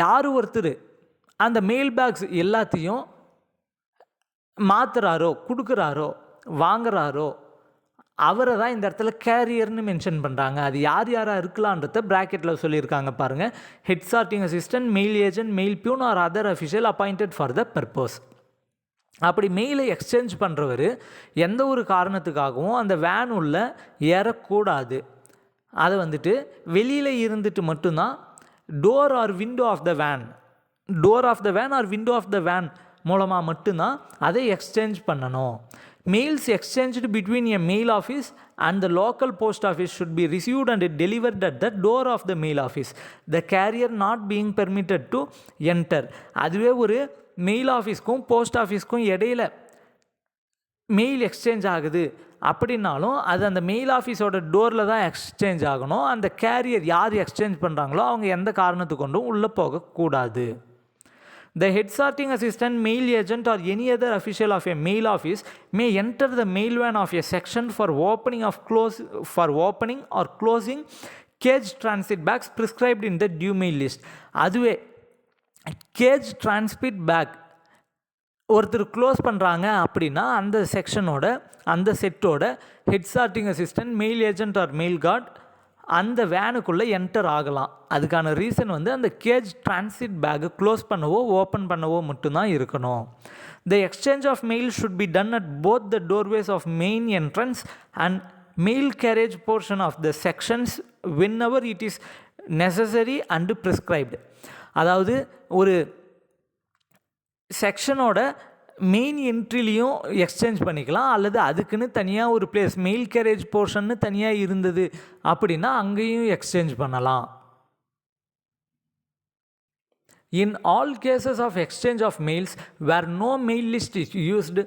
யார் ஒருத்தர் அந்த mail packs எல்லாத்தையும் மாற்றுறாரோ, கொடுக்குறாரோ, வாங்குறாரோ அவரை தான் இந்த இடத்துல கேரியர்னு மென்ஷன் பண்ணுறாங்க. அது யார் யாராக இருக்கலான்றத ப்ராக்கெட்டில் சொல்லியிருக்காங்க பாருங்கள். Head sorting assistant, mail agent, mail peon or other official appointed for the purpose. அப்படி மெயிலை எக்ஸ்சேஞ்ச் பண்ணுறவர் எந்த ஒரு காரணத்துக்காகவும் அந்த வேன் உள்ள ஏறக்கூடாது. அதை வந்துட்டு வெளியில் இருந்துட்டு மட்டும்தான் door or window of the van or window of the van மூலமாக மட்டும்தான் அதை எக்ஸ்சேஞ்ச் பண்ணணும். Mails exchanged between a mail office and the local post office should be received and delivered at the door of the mail office, the carrier not being permitted to enter. அதுவே ஒரு mail ஆஃபீஸ்க்கும் post ஆஃபீஸ்க்கும் இடையில mail exchange ஆகுது அப்படின்னாலும் அது அந்த mail ஆஃபீஸோட டோரில் தான் exchange ஆகணும். அந்த கேரியர் யார் எக்ஸ்சேஞ்ச் பண்ணுறாங்களோ அவங்க எந்த காரணத்து கொண்டும் உள்ளே போகக்கூடாது. The head sorting assistant, mail agent or any other official of a mail office may enter the mail van of a section for opening or closing cage transit bags prescribed in the due mail list. அதுவே cage transit bag ஒருத்தர் close பண்ணுறாங்க அப்படின்னா அந்த செக்ஷனோட அந்த செட்டோட head sorting assistant, mail agent or mail guard அந்த வேனுக்குள்ளே என்டர் ஆகலாம். அதுக்கான ரீசன் வந்து அந்த கேஜ் டிரான்சிட் பேக்கை க்ளோஸ் பண்ணவோ ஓப்பன் பண்ணவோ மட்டும்தான் இருக்கணும். The exchange of mail should be done at both the doorways of main entrance and mail carriage portion of the sections whenever it is necessary and prescribed. அதாவது ஒரு செக்ஷனோட main என்ட்ரிலையும் exchange பண்ணிக்கலாம், அல்லது அதுக்குன்னு தனியாக ஒரு பிளேஸ் மெயில் கேரேஜ் போர்ஷன்னு தனியாக இருந்தது அப்படின்னா அங்கேயும் எக்ஸ்சேஞ்ச் பண்ணலாம். In all cases of exchange of mails where no mail list is used,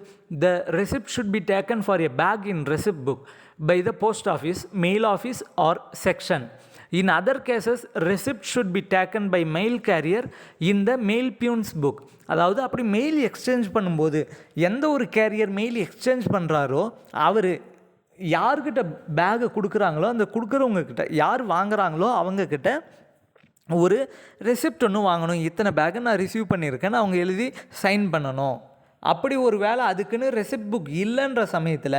the receipt should be taken for a bag in receipt book by the post office, mail office or section. In other cases, receipt should be taken by mail carrier in the mail peon's book. அதாவது அப்படி mail exchange பண்ணும்போது எந்த ஒரு carrier mail exchange பண்ணுறாரோ அவர் யார்கிட்ட பேகை கொடுக்குறாங்களோ அந்த கொடுக்குறவங்கக்கிட்ட யார் வாங்குகிறாங்களோ அவங்கக்கிட்ட ஒரு ரெசிப்ட் ஒன்று வாங்கணும். இத்தனை பேக்கை நான் ரிசீவ் பண்ணியிருக்கேன்னு அவங்க எழுதி சைன் பண்ணணும். அப்படி ஒரு வேளை அதுக்குன்னு ரெசிப்ட் புக் இல்லைன்ற சமயத்தில்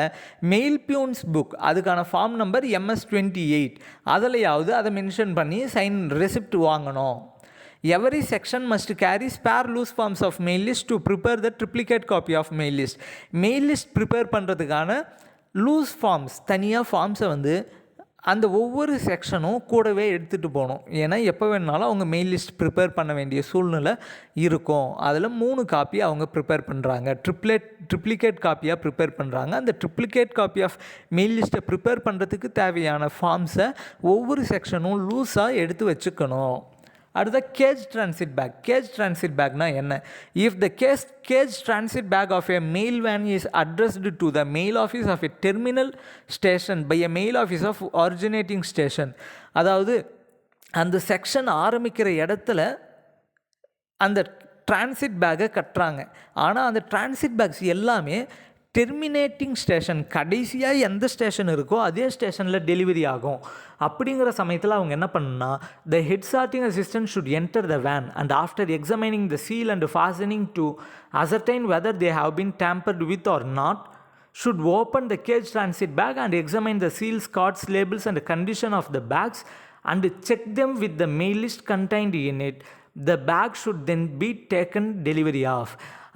மெயில் பியூன்ஸ் புக் அதுக்கான ஃபார்ம் நம்பர் MS-28 அதிலையாவது அதை மென்ஷன் பண்ணி ரெசிப்ட் வாங்கணும். Every section must carry spare loose forms of mail list to prepare the triplicate copy of mail list. Mail list prepare பண்ணுறதுக்கான loose forms தனியாக ஃபார்ம்ஸை வந்து அந்த ஒவ்வொரு செக்ஷனும் கூடவே எடுத்துகிட்டு போகணும். ஏன்னா எப்போ வேணுனாலும் அவங்க மெயில் லிஸ்ட் ப்ரிப்பேர் பண்ண வேண்டிய சூழ்நிலை இருக்கும். அதில் 3 காப்பி அவங்க ப்ரிப்பேர் பண்ணுறாங்க, ட்ரிப்ளிகேட் காப்பியாக ப்ரிப்பேர் பண்ணுறாங்க. அந்த ட்ரிப்ளிகேட் காப்பி ஆஃப் மெயில் லிஸ்ட்டை ப்ரிப்பேர் பண்ணுறதுக்கு தேவையான ஃபார்ம்ஸை ஒவ்வொரு செக்ஷனும் லூஸாக எடுத்து வச்சுக்கணும். அடுத்த cage transit bag. Cage transit பேக்னா என்ன? If the cage transit bag of a mail van is addressed to the mail office of a terminal station by a mail office of originating station, அதாவது அந்த section ஆரம்பிக்கிற இடத்துல அந்த transit பேக்கை கட்டுறாங்க. ஆனால் அந்த டிரான்சிட் பேக்ஸ் எல்லாமே டெர்மினேட்டிங் ஸ்டேஷன், கடைசியாக எந்த ஸ்டேஷன் இருக்கோ அதே ஸ்டேஷனில் டெலிவரி ஆகும். அப்படிங்கிற சமயத்தில் அவங்க என்ன பண்ணுன்னா, the head sorting assistant should enter the van and after examining the seal and fastening to ascertain whether they have been tampered with or not, should open the cage transit bag and examine the seals, cards, labels and condition of the bags and check them with the mail list contained in it. The bag should then be taken delivery of.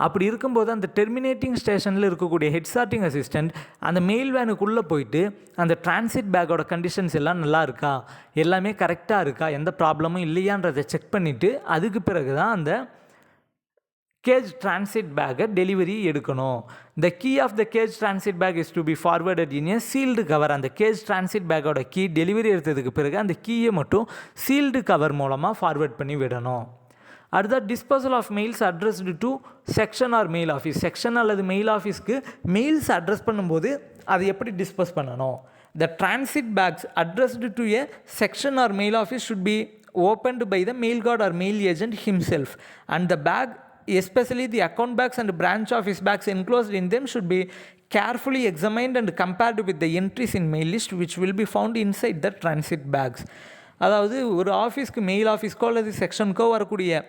அப்படி இருக்கும்போது அந்த terminating ஸ்டேஷனில் இருக்கக்கூடிய head sorting assistant அந்த mail வேனுக்குள்ளே போயிட்டு அந்த transit பேக்கோட conditions எல்லாம் நல்லா இருக்கா, எல்லாமே கரெக்டாக இருக்கா, எந்த ப்ராப்ளமும் இல்லையான்றதை செக் பண்ணிவிட்டு அதுக்கு பிறகு தான் அந்த கேஜ் டிரான்சிட் பேக்கை டெலிவரி எடுக்கணும். The key of the cage transit bag is to be forwarded in a sealed cover. அந்த கேஜ் டிரான்சிட் பேக்கோட கீ டெலிவரி எடுத்ததுக்கு பிறகு அந்த கீயை மட்டும் சீல்டு கவர் மூலமாக ஃபார்வர்ட் பண்ணி விடணும். அடுத்த disposal of mails addressed to section or mail office. Section அல்லது மெயில் ஆஃபீஸ்க்கு மெயில்ஸ் அட்ரஸ் பண்ணும்போது அதை எப்படி டிஸ்போஸ் பண்ணணும்? The transit bags addressed to a section or mail office should be opened by the mail guard or mail agent himself, and the bag, especially the account bags and branch office bags enclosed in them, should be carefully examined and compared with the entries in mail list which will be found inside the transit bags. அதாவது ஒரு ஆஃபீஸ்க்கு mail ஆஃபீஸ்க்கோ அல்லது செக்ஷனுக்கோ வரக்கூடிய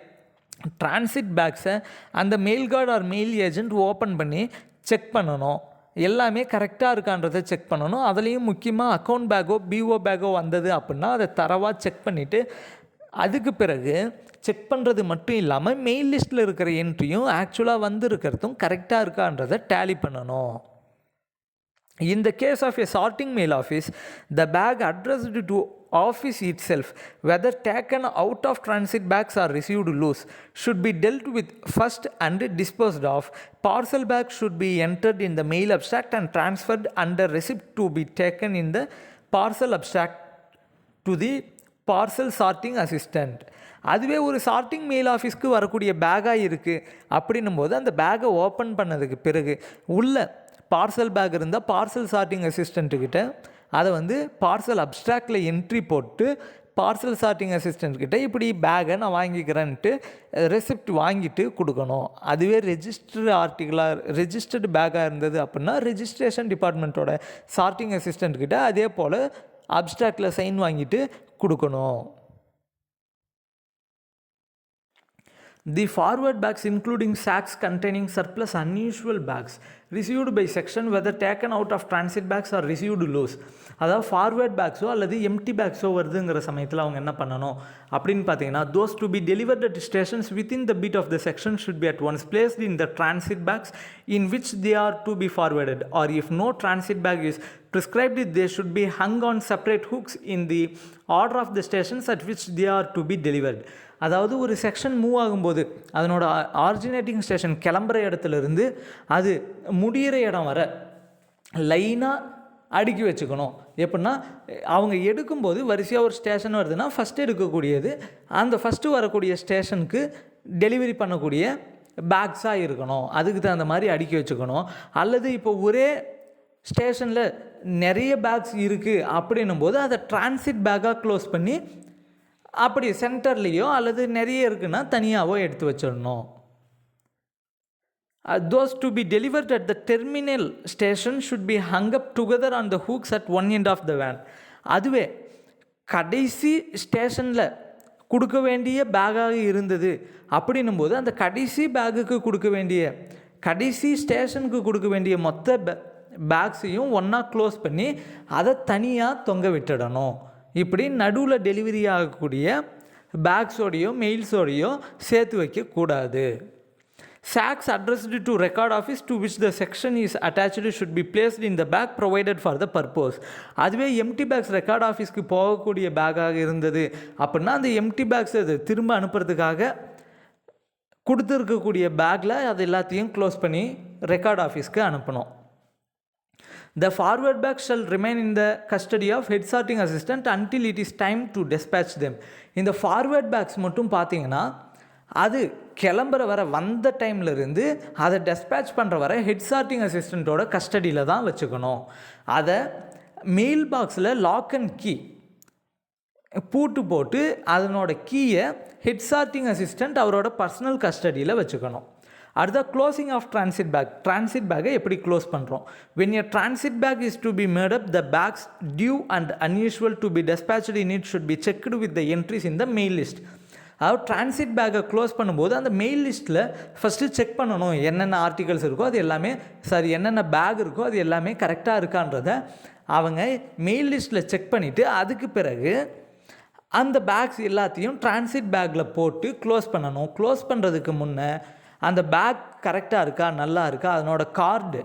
transit பேக்ஸை அந்த mail guard or mail agent open பண்ணி check பண்ணணும். எல்லாமே கரெக்டாக இருக்கான்றதை செக் பண்ணணும். அதுலேயும் முக்கியமாக அக்கௌண்ட் பேக்கோ பிஓ பேக்கோ வந்தது அப்படின்னா அதை தரவாக செக் பண்ணிவிட்டு அதுக்கு பிறகு செக் பண்ணுறது மட்டும் இல்லாமல் மெயில் லிஸ்ட்டில் இருக்கிற என்ட்ரியும் ஆக்சுவலாக வந்துருக்கிறதும் கரெக்டாக இருக்கான்றதை டேலி பண்ணணும். In the case of a sorting mail office, the bag addressed to office itself, whether taken out of transit bags or received loose, should be dealt with first and disposed of. Parcel bag should be entered in the mail abstract and transferred under receipt to be taken in the parcel abstract to the parcel sorting assistant. அதுவே ஒரு sorting mail ஆஃபீஸ்க்கு வரக்கூடிய பேக்காக இருக்குது அப்படின்னும் போது அந்த பேக்கை ஓப்பன் பண்ணதுக்கு பிறகு உள்ள பார்சல் பேக் இருந்தால் பார்சல் சார்ட்டிங் அசிஸ்டண்ட்டுக்கிட்ட அதை வந்து பார்சல் அப்ட்ராக்டில் என்ட்ரி போட்டு பார்சல் சார்ட்டிங் அசிஸ்டண்ட்கிட்ட இப்படி பேக்கை நான் வாங்கிக்கிறேன்ட்டு ரெசிப்ட் வாங்கிட்டு கொடுக்கணும். அதுவே ரெஜிஸ்டர்டு பேக்காக இருந்தது அப்படின்னா ரெஜிஸ்ட்ரேஷன் டிபார்ட்மெண்ட்டோட சார்ட்டிங் அசிஸ்டண்ட்கிட்ட அதே போல் அப்ட்ராக்டில் சைன் வாங்கிட்டு கொடுக்கணும். The forward bags including sacks containing surplus unusual bags received by section whether taken out of transit bags or received loose. அதாவது ஃபார்வேர்ட் பேக்ஸோ அல்லது எம்டி பேக்ஸோ வருதுங்கிற சமயத்தில் அவங்க என்ன பண்ணணும் அப்படின்னு பார்த்தீங்கன்னா those to be delivered at stations within the beat of the section should be at once placed in the transit bags in which they are to be forwarded, or if no transit bag is prescribed they should be hung on separate hooks in the order of the stations at which they are to be delivered. அதாவது ஒரு section move ஆகும்போது அதனோட originating station கிளம்புற இடத்துலேருந்து அது முடிகிற இடம் வர லைனாக அடுக்கி வச்சுக்கணும். எப்படின்னா அவங்க எடுக்கும்போது வரிசையாக ஒரு ஸ்டேஷன் வருதுன்னா ஃபஸ்ட்டு எடுக்கக்கூடியது அந்த ஃபஸ்ட்டு வரக்கூடிய ஸ்டேஷனுக்கு டெலிவரி பண்ணக்கூடிய பேக்ஸாக இருக்கணும். அதுக்கு தகுந்த மாதிரி அடுக்கி வச்சுக்கணும். அல்லது இப்போ ஒரே ஸ்டேஷனில் நிறைய பேக்ஸ் இருக்குது அப்படின்னும் போது அதை டிரான்சிட் பேக்காக க்ளோஸ் பண்ணி அப்படி சென்டர்லேயோ அல்லது நிறைய இருக்குன்னா தனியாகவோ எடுத்து வச்சிடணும். Those to be delivered at the terminal station should be hung up together on the hooks at one end of the van. அதுவே கடைசி ஸ்டேஷனில் கொடுக்க வேண்டிய பேக்காக இருந்தது அப்படின்னும் போது அந்த கடைசி பேக்குக்கு கொடுக்க வேண்டிய கடைசி ஸ்டேஷனுக்கு கொடுக்க வேண்டிய மொத்த பேக்ஸையும் ஒன்றா க்ளோஸ் பண்ணி அதை தனியாக தொங்க விட்டுடணும். இப்படி நடுவில் டெலிவரி ஆகக்கூடிய பேக்ஸோடையோ மெயில்ஸோடையோ சேர்த்து வைக்கக்கூடாது. Sacks addressed to record office to which the section is attached should be placed in the bag provided for the purpose. அதுவே எம்டி பேக்ஸ் ரெக்கார்ட் ஆஃபீஸ்க்கு போகக்கூடிய பேக்காக இருந்தது அப்படின்னா அந்த எம்டி பேக்ஸ் அது திரும்ப அனுப்புறதுக்காக கொடுத்துருக்கக்கூடிய பேக்கில் அது எல்லாத்தையும் க்ளோஸ் பண்ணி ரெக்கார்ட் ஆஃபீஸ்க்கு அனுப்பணும். The forward bag shall remain in the custody of head sorting assistant until it is time to dispatch them. இந்த forward bags மட்டும் பார்த்தீங்கன்னா அது கிளம்புற வர வந்த டைம்லேருந்து அதை டெஸ்பேட்ச் பண்ணுற வர ஹெட் சார்ட்டிங் அசிஸ்டண்ட்டோட கஸ்டடியில் தான் வச்சுக்கணும். அதை மெயில் பாக்ஸில் லாக் அண்ட் கீ பூட்டு போட்டு அதனோட கீயை ஹெட் சார்ட்டிங் அசிஸ்டண்ட் அவரோட பர்சனல் கஸ்டடியில் வச்சுக்கணும். அடுத்த closing of transit bag. Transit பேக்கை எப்படி க்ளோஸ் பண்ணுறோம்? when a transit bag is to be made up, the bags due and unusual to be dispatched in it should be checked with the entries in the mail list. அதாவது transit பேக்கை close பண்ணும்போது அந்த mail லிஸ்ட்டில் first check பண்ணணும் என்னென்ன articles இருக்கோ அது எல்லாமே என்னென்ன பேக் இருக்கோ அது எல்லாமே கரெக்டாக இருக்கான்றதை அவங்க மெயில் லிஸ்ட்டில் செக் பண்ணிவிட்டு அதுக்கு பிறகு அந்த பேக்ஸ் எல்லாத்தையும் டிரான்சிட் பேக்கில் போட்டு க்ளோஸ் பண்ணணும். க்ளோஸ் பண்ணுறதுக்கு முன்னே அந்த பேக் கரெக்டாக இருக்கா நல்லா இருக்கா அதனோட கார்டு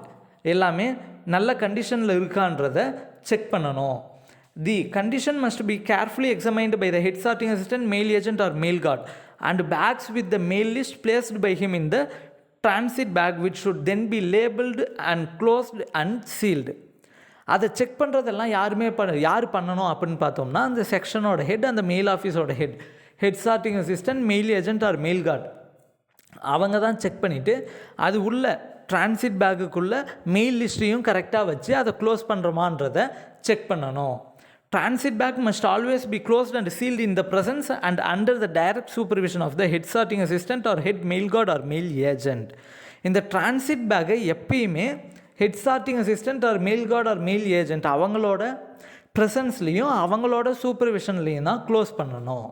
எல்லாமே நல்ல கண்டிஷனில் இருக்கான்றதை செக் பண்ணணும். The condition must be carefully examined by the head sorting assistant, mail agent or mail guard, and bags with the mail list placed by him in the transit bag which should then be labeled and closed and sealed. அதை check பண்ணுறதெல்லாம் யார் பண்ணணும் அப்படின்னு பார்த்தோம்னா அந்த செக்ஷனோட head அந்த mail ஆஃபீஸோட head sorting assistant, mail agent or mail guard அவங்க தான் செக் பண்ணிவிட்டு அது உள்ள டிரான்சிட் பேக்குக்குள்ளே மெயில் லிஸ்ட்டையும் கரெக்டாக வச்சு அதை க்ளோஸ் பண்ணுறோமான்றதை செக் பண்ணணும். Transit bag must always be closed and sealed in the presence and under the direct supervision of the head sorting assistant or head mail guard or mail agent. இந்த transit பேக்கை எப்பயுமே head sorting assistant or mail guard or mail agent அவங்களோட ப்ரெசன்ஸ்லேயும் அவங்களோட சூப்பர்விஷன்லேயும் தான் close பண்ணணும்.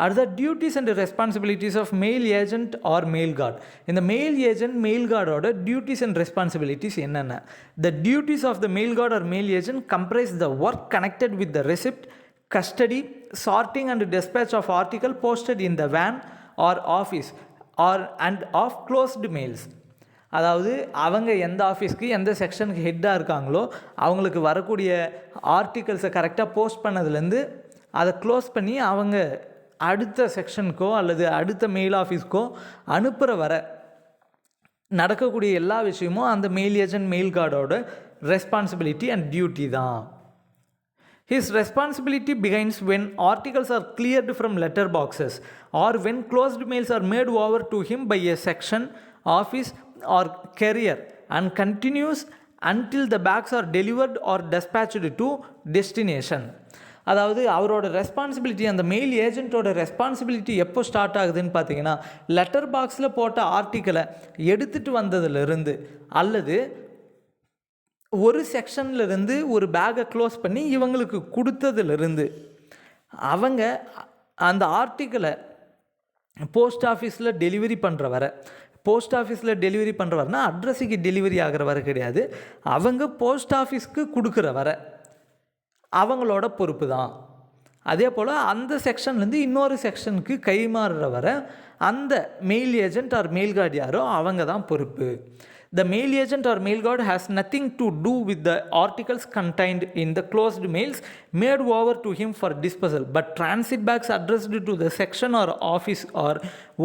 Are the duties and responsibilities of mail agent or mail guard? In the mail agent, mail guard order duties and responsibilities என்னென்ன? The duties of the mail guard or mail agent comprise the work connected with the receipt, custody, sorting and dispatch of article posted in the van or office and of closed mails. அதாவது அவங்க எந்த ஆஃபீஸ்க்கு எந்த செக்ஷனுக்கு ஹெட்டாக இருக்காங்களோ அவங்களுக்கு வரக்கூடிய ஆர்டிகல்ஸை கரெக்டாக போஸ்ட் பண்ணதுலேருந்து அதை க்ளோஸ் பண்ணி அவங்க அடுத்த செக்ஷனுக்கோ அல்லது அடுத்த மெயில் ஆஃபீஸ்க்கோ அனுப்புகிற வர நடக்கக்கூடிய எல்லா விஷயமும் அந்த மெயில் ஏஜென்ட் மெயில் கார்டோட ரெஸ்பான்சிபிலிட்டி அண்ட் டியூட்டி தான். His responsibility begins when articles are cleared from letter boxes or when closed mails are made over to him by a section, office or carrier and continues until the bags are delivered or dispatched to destination. அதாவது அவரோட responsibility அந்த mail ஏஜென்ட்டோட responsibility எப்போ start ஆகுதுன்னு பார்த்தீங்கன்னா letter பாக்ஸில் போட்ட ஆர்டிக்கலை எடுத்துகிட்டு வந்ததுலேருந்து அல்லது ஒரு செக்ஷன்லேருந்து ஒரு பேக்கை க்ளோஸ் பண்ணி இவங்களுக்கு கொடுத்ததுலேருந்து அவங்க அந்த ஆர்டிக்கலை போஸ்ட் ஆஃபீஸில் டெலிவரி பண்ணுற வர போஸ்ட் ஆஃபீஸில் டெலிவரி பண்ணுற வரனா அட்ரஸுக்கு டெலிவரி ஆகிற வர கிடையாது, அவங்க போஸ்ட் ஆஃபீஸ்க்கு கொடுக்குற வர அவங்களோட பொறுப்பு தான். அதே போல் அந்த செக்ஷன்லேருந்து இன்னொரு செக்ஷனுக்கு கைமாறுற வர அந்த mail agent or mail card யாரோ அவங்க தான் பொறுப்பு. The mail agent or mail guard has nothing to do with the articles contained in the closed mails made over to him for disposal, but transit bags addressed to the section or office are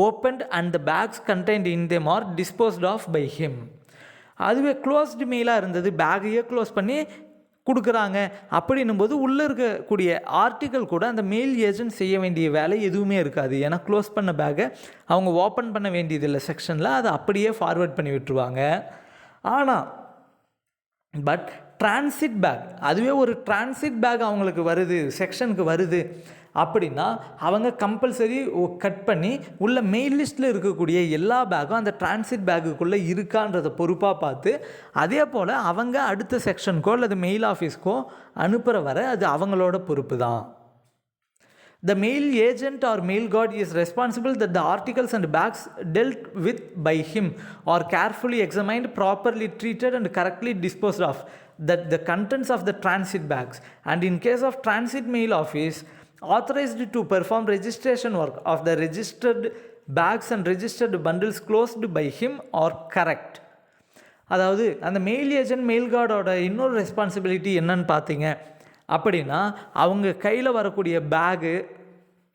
opened and the bags contained in them are disposed of by him. அதுவே closed மெயிலாக இருந்தது, பேக்கையே close பண்ணி கொடுக்குறாங்க அப்படின்னும் போது உள்ளே இருக்கக்கூடிய article கூட அந்த மெயில் ஏஜென்ட் செய்ய வேண்டிய வேலை எதுவுமே இருக்காது. ஏன்னா க்ளோஸ் பண்ண பேக்கை அவங்க ஓப்பன் பண்ண வேண்டியதில்லை செக்ஷனில், அதை அப்படியே ஃபார்வேர்ட் பண்ணி விட்டுருவாங்க. ஆனால் பட் டிரான்சிட் பேக், அதுவே ஒரு டிரான்சிட் பேக் அவங்களுக்கு வருது, செக்ஷனுக்கு வருது அப்படின்னா அவங்க கம்பல்சரி கட் பண்ணி உள்ள மெயில் லிஸ்ட்டில் இருக்கக்கூடிய எல்லா பேக்கும் அந்த டிரான்சிட் பேக்குக்குள்ளே இருக்கான்றதை பொறுப்பாக பார்த்து அதே போல் அவங்க அடுத்த செக்ஷனுக்கோ அல்லது மெயில் ஆஃபீஸ்க்கோ அனுப்புகிற வர அது அவங்களோட பொறுப்பு தான். The mail agent or mail guard is responsible that the articles and bags dealt with by him are carefully examined, properly treated and correctly disposed of, that the contents of the transit bags and in case of transit mail office authorized to perform registration work of the registered bags and registered bundles closed by him are correct. அதாவது அந்த mail agent mail கார்டோட இன்னொரு responsibility என்னன்னு பார்த்தீங்க அப்படின்னா அவங்க கையில் வரக்கூடிய பேகு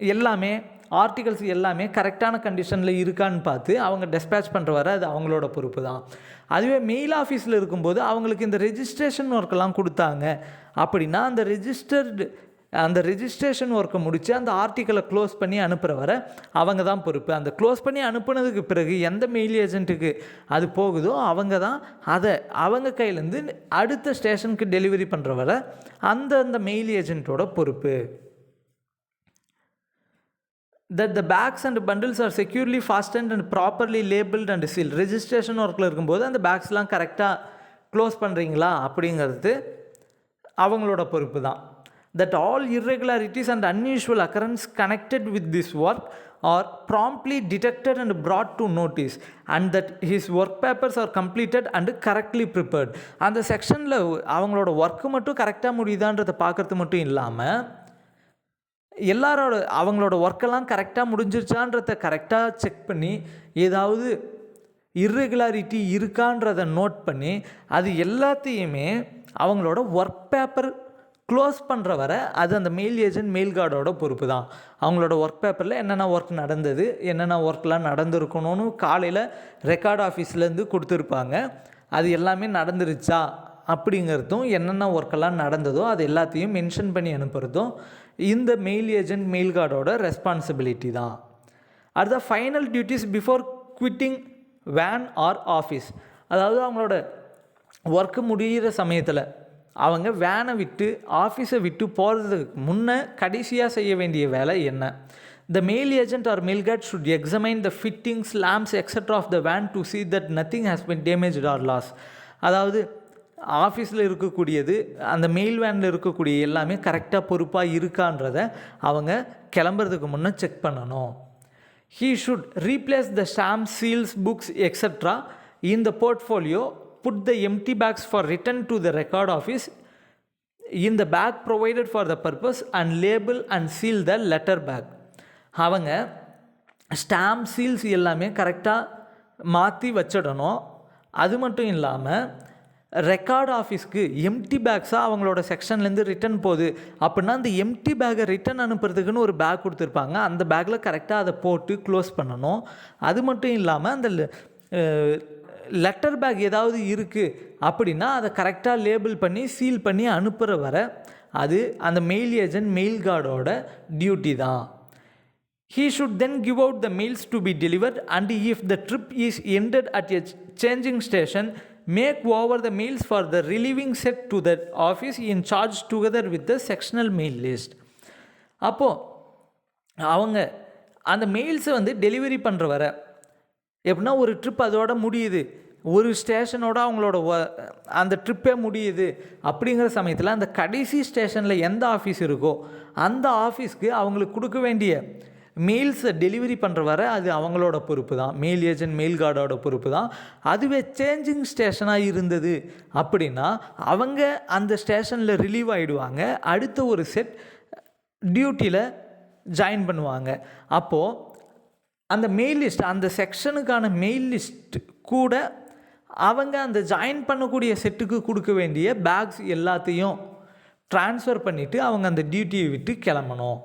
எல்லாமே ஆர்டிகல்ஸ் எல்லாமே கரெக்டான கண்டிஷனில் இருக்கான்னு பார்த்து அவங்க டிஸ்பேச் பண்ணுற வர அது அவங்களோட பொறுப்பு தான். அதுவே மெயில் ஆஃபீஸில் இருக்கும்போது அவங்களுக்கு இந்த ரெஜிஸ்ட்ரேஷன் ஒர்க்கெல்லாம் கொடுத்தாங்க அப்படின்னா அந்த ரெஜிஸ்ட்ரேஷன் ஒர்க்கை முடித்து அந்த ஆர்டிக்கலை க்ளோஸ் பண்ணி அனுப்புகிற வர அவங்க தான் பொறுப்பு. அந்த க்ளோஸ் பண்ணி அனுப்புனதுக்கு பிறகு எந்த மெயில் ஏஜென்ட்டுக்கு அது போகுதோ அவங்க தான் அதை அவங்க கையிலேருந்து அடுத்த ஸ்டேஷனுக்கு டெலிவரி பண்ணுற வர அந்த மெயில் ஏஜென்ட்டோட பொறுப்பு. That the bags and bundles are securely fastened and properly labeled and sealed. Registration ஒர்க்கில் இருக்கும்போது அந்த பேக்ஸ்லாம் கரெக்டாக க்ளோஸ் பண்ணுறீங்களா அப்படிங்கிறது அவங்களோட பொறுப்பு தான். That all irregularities and unusual occurrence connected with this work are promptly detected and brought to notice and that his work papers are completed and correctly prepared. அந்த செக்ஷனில் அவங்களோட ஒர்க்கு மட்டும் கரெக்டாக முடியுதான்றதை பார்க்குறது மட்டும் இல்லாமல் எல்லாரோட அவங்களோட ஒர்க்கெல்லாம் கரெக்டாக முடிஞ்சிருச்சான்றதை கரெக்டாக செக் பண்ணி ஏதாவது இர்ரெகுலாரிட்டி இருக்கான்றதை நோட் பண்ணி அது எல்லாத்தையுமே அவங்களோட ஒர்க் பேப்பர் க்ளோஸ் பண்ணுற வர அது அந்த மெயில் ஏஜென்ட் மெயில் கார்டோட பொறுப்பு தான். அவங்களோட ஒர்க் பேப்பரில் என்னென்ன ஒர்க் நடந்தது, என்னென்ன ஒர்க்லாம் நடந்திருக்கணும்னு காலையில் ரெக்கார்ட் ஆஃபீஸ்லேருந்து கொடுத்துருப்பாங்க. அது எல்லாமே நடந்துருச்சா அப்படிங்கிறதும் என்னென்ன ஒர்க்கெல்லாம் நடந்ததோ அது எல்லாத்தையும் மென்ஷன் பண்ணி அனுப்புகிறதும் இந்த மெயில் ஏஜென்ட் மெயில் கார்டோட ரெஸ்பான்சிபிலிட்டி தான். அடுத்த final duties before quitting van or office. அதாவது அவங்களோட ஒர்க்கு முடிகிற சமயத்தில் அவங்க வேனை விட்டு ஆஃபீஸை விட்டு போகிறதுக்கு முன்னே கடைசியாக செய்ய வேண்டிய வேலை என்ன? The mail agent or mail guard should examine the fittings, lamps, etc. of the van to see that nothing has been damaged or lost. அதாவது ஆஃபீஸில் இருக்கக்கூடியது அந்த மெயில் வேனில் இருக்கக்கூடிய எல்லாமே கரெக்டாக பொறுப்பாக இருக்கான்றதை அவங்க கிளம்புறதுக்கு முன்னே செக் பண்ணணும். He should replace the stamps, seals, books, etc. in the portfolio, put the empty bags for return to the record office in the bag provided for the purpose and label and seal the letter bag. அவங்க stamp seals எல்லாமே கரெக்டாக மாற்றி வச்சிடணும். அது மட்டும் இல்லாமல் record ஆஃபீஸ்க்கு empty பேக்ஸாக அவங்களோட செக்ஷன்லேருந்து ரிட்டன் போகுது அப்படின்னா அந்த எம்டி பேக்கை ரிட்டன் அனுப்புறதுக்குன்னு ஒரு பேக் கொடுத்துருப்பாங்க. அந்த பேக்கில் கரெக்டாக அதை போட்டு க்ளோஸ் பண்ணணும். அது மட்டும் இல்லாமல் அந்த லெட்டர் பேக் ஏதாவது இருக்குது அப்படின்னா அதை கரெக்டாக லேபிள் பண்ணி சீல் பண்ணி அனுப்புகிற வர அது அந்த மெயில் ஏஜென்ட் மெயில் கார்டோட டியூட்டி தான். He should then give out the mails to be delivered, and if the trip is ended at a changing station, make over the mails for the relieving set to the office in charge together with the sectional mail list. அப்போது அவங்க அந்த மெயில்ஸை delivery பண்ணுற வர எப்படின்னா ஒரு trip அதோட முடியுது, ஒரு ஸ்டேஷனோட அவங்களோட அந்த ட்ரிப்பே முடியுது. அப்படிங்கிற சமயத்தில் அந்த கடைசி ஸ்டேஷனில் எந்த ஆஃபீஸ் இருக்கோ அந்த ஆஃபீஸ்க்கு அவங்களுக்கு கொடுக்க வேண்டிய மெயில்ஸை டெலிவரி பண்ணுற வர அது அவங்களோட பொறுப்பு தான், மெயில் ஏஜென்ட் மெயில் கார்டோட பொறுப்பு தான். அதுவே சேஞ்சிங் ஸ்டேஷனாக இருந்தது அப்படின்னா அவங்க அந்த ஸ்டேஷனில் ரிலீவ் ஆகிடுவாங்க, அடுத்த ஒரு செட் டியூட்டியில் ஜாயின் பண்ணுவாங்க. அப்போது அந்த மெயில் லிஸ்ட் அந்த செக்ஷனுக்கான மெயில் லிஸ்ட் கூட அவங்க அந்த ஜாயின் பண்ணக்கூடிய செட்டுக்கு கொடுக்க வேண்டிய பேக்ஸ் எல்லாத்தையும் ட்ரான்ஸ்ஃபர் பண்ணிவிட்டு அவங்க அந்த டியூட்டியை விட்டு கிளம்பணும்.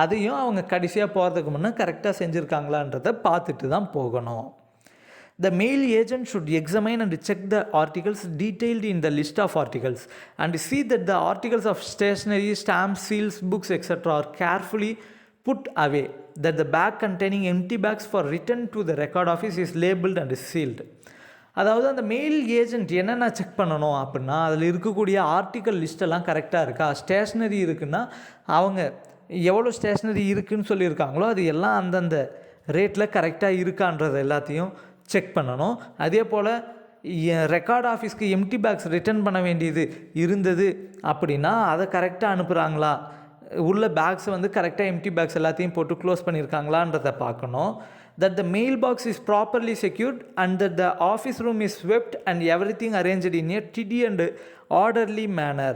அதையும் அவங்க கடைசியாக போகிறதுக்கு முன்னே கரெக்டாக செஞ்சுருக்காங்களான்றதை பார்த்துட்டு தான் போகணும். The mail agent should examine and check the articles detailed in the list of articles and see that the articles of stationery, stamps, seals, books, etc. are carefully put away, that the bag containing empty bags for return to the record office is labeled and sealed. அதாவது அந்த mail agent என்னென்ன check பண்ணணும் அப்படின்னா அதில் இருக்கக்கூடிய article லிஸ்ட்டெல்லாம் கரெக்டாக இருக்கா, stationery இருக்குன்னா அவங்க எவ்வளோ ஸ்டேஷ்னரி இருக்குதுன்னு சொல்லியிருக்காங்களோ அது எல்லாம் அந்தந்த ரேட்டில் கரெக்டாக இருக்கான்றது எல்லாத்தையும் செக் பண்ணணும். அதே போல் ரெக்கார்ட் ஆஃபீஸ்க்கு எம்டி பேக்ஸ் ரிட்டர்ன் பண்ண வேண்டியது இருந்தது அப்படின்னா அதை கரெக்டாக அனுப்புகிறாங்களா, உள்ள பேக்ஸை கரெக்டாக எம்டி பேக்ஸ் எல்லாத்தையும் போட்டு க்ளோஸ் பண்ணியிருக்காங்களான்றதை பார்க்கணும். That the mailbox is properly secured and that the office room is swept and everything arranged in a tidy and orderly manner.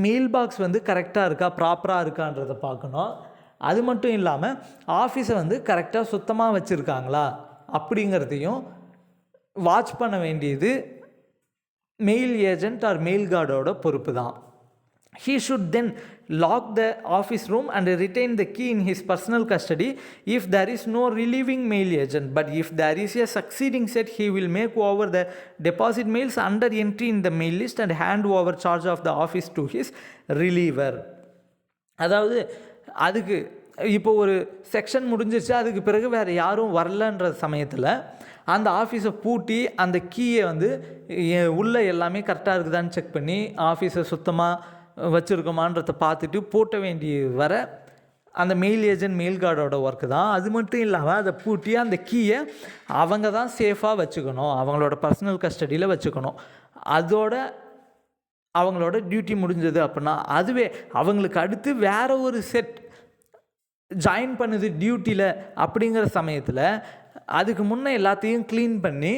Mail box கரெக்டாக இருக்கா, ப்ராப்பராக இருக்கான்றதை பார்க்கணும். அது மட்டும் இல்லாமல் ஆஃபீஸை கரெக்டாக சுத்தமாக வச்சுருக்காங்களா அப்படிங்கிறதையும் வாட்ச் பண்ண வேண்டியது மெயில் ஏஜென்ட் ஆர் மெயில் கார்டோட பொறுப்பு தான். He should then lock the office room and retain the key in his personal custody if there is no relieving mail agent. But if there is a succeeding set, he will make over the deposit mails under entry in the mail list and hand over charge of the office to his reliever. அதாவது அதுக்கு இப்போ ஒரு section முடிஞ்சிருச்சு, அதுக்கு பிறகு வேறு யாரும் வரலன்ற சமயத்தில் அந்த ஆஃபீஸை பூட்டி அந்த கீயை உள்ளே எல்லாமே கரெக்டாக இருக்குதான்னு செக் பண்ணி ஆஃபீஸை சுத்தமாக வச்சுருக்கோமான்றதை பார்த்துட்டு போட்ட வேண்டிய வர அந்த மெயில் ஏஜென்ட் மெயில் கார்டோட ஒர்க்கு தான். அது மட்டும் இல்லாமல் அதை பூட்டி அந்த கீயை அவங்க தான் சேஃபாக வச்சுக்கணும், அவங்களோட பர்சனல் கஸ்டடியில் வச்சுக்கணும். அதோட அவங்களோட டியூட்டி முடிஞ்சது அப்படின்னா அதுவே அவங்களுக்கு அடுத்து வேறு ஒரு செட் ஜாயின் பண்ணுது டியூட்டியில் அப்படிங்கிற சமயத்தில் அதுக்கு முன்னே எல்லாத்தையும் க்ளீன் பண்ணி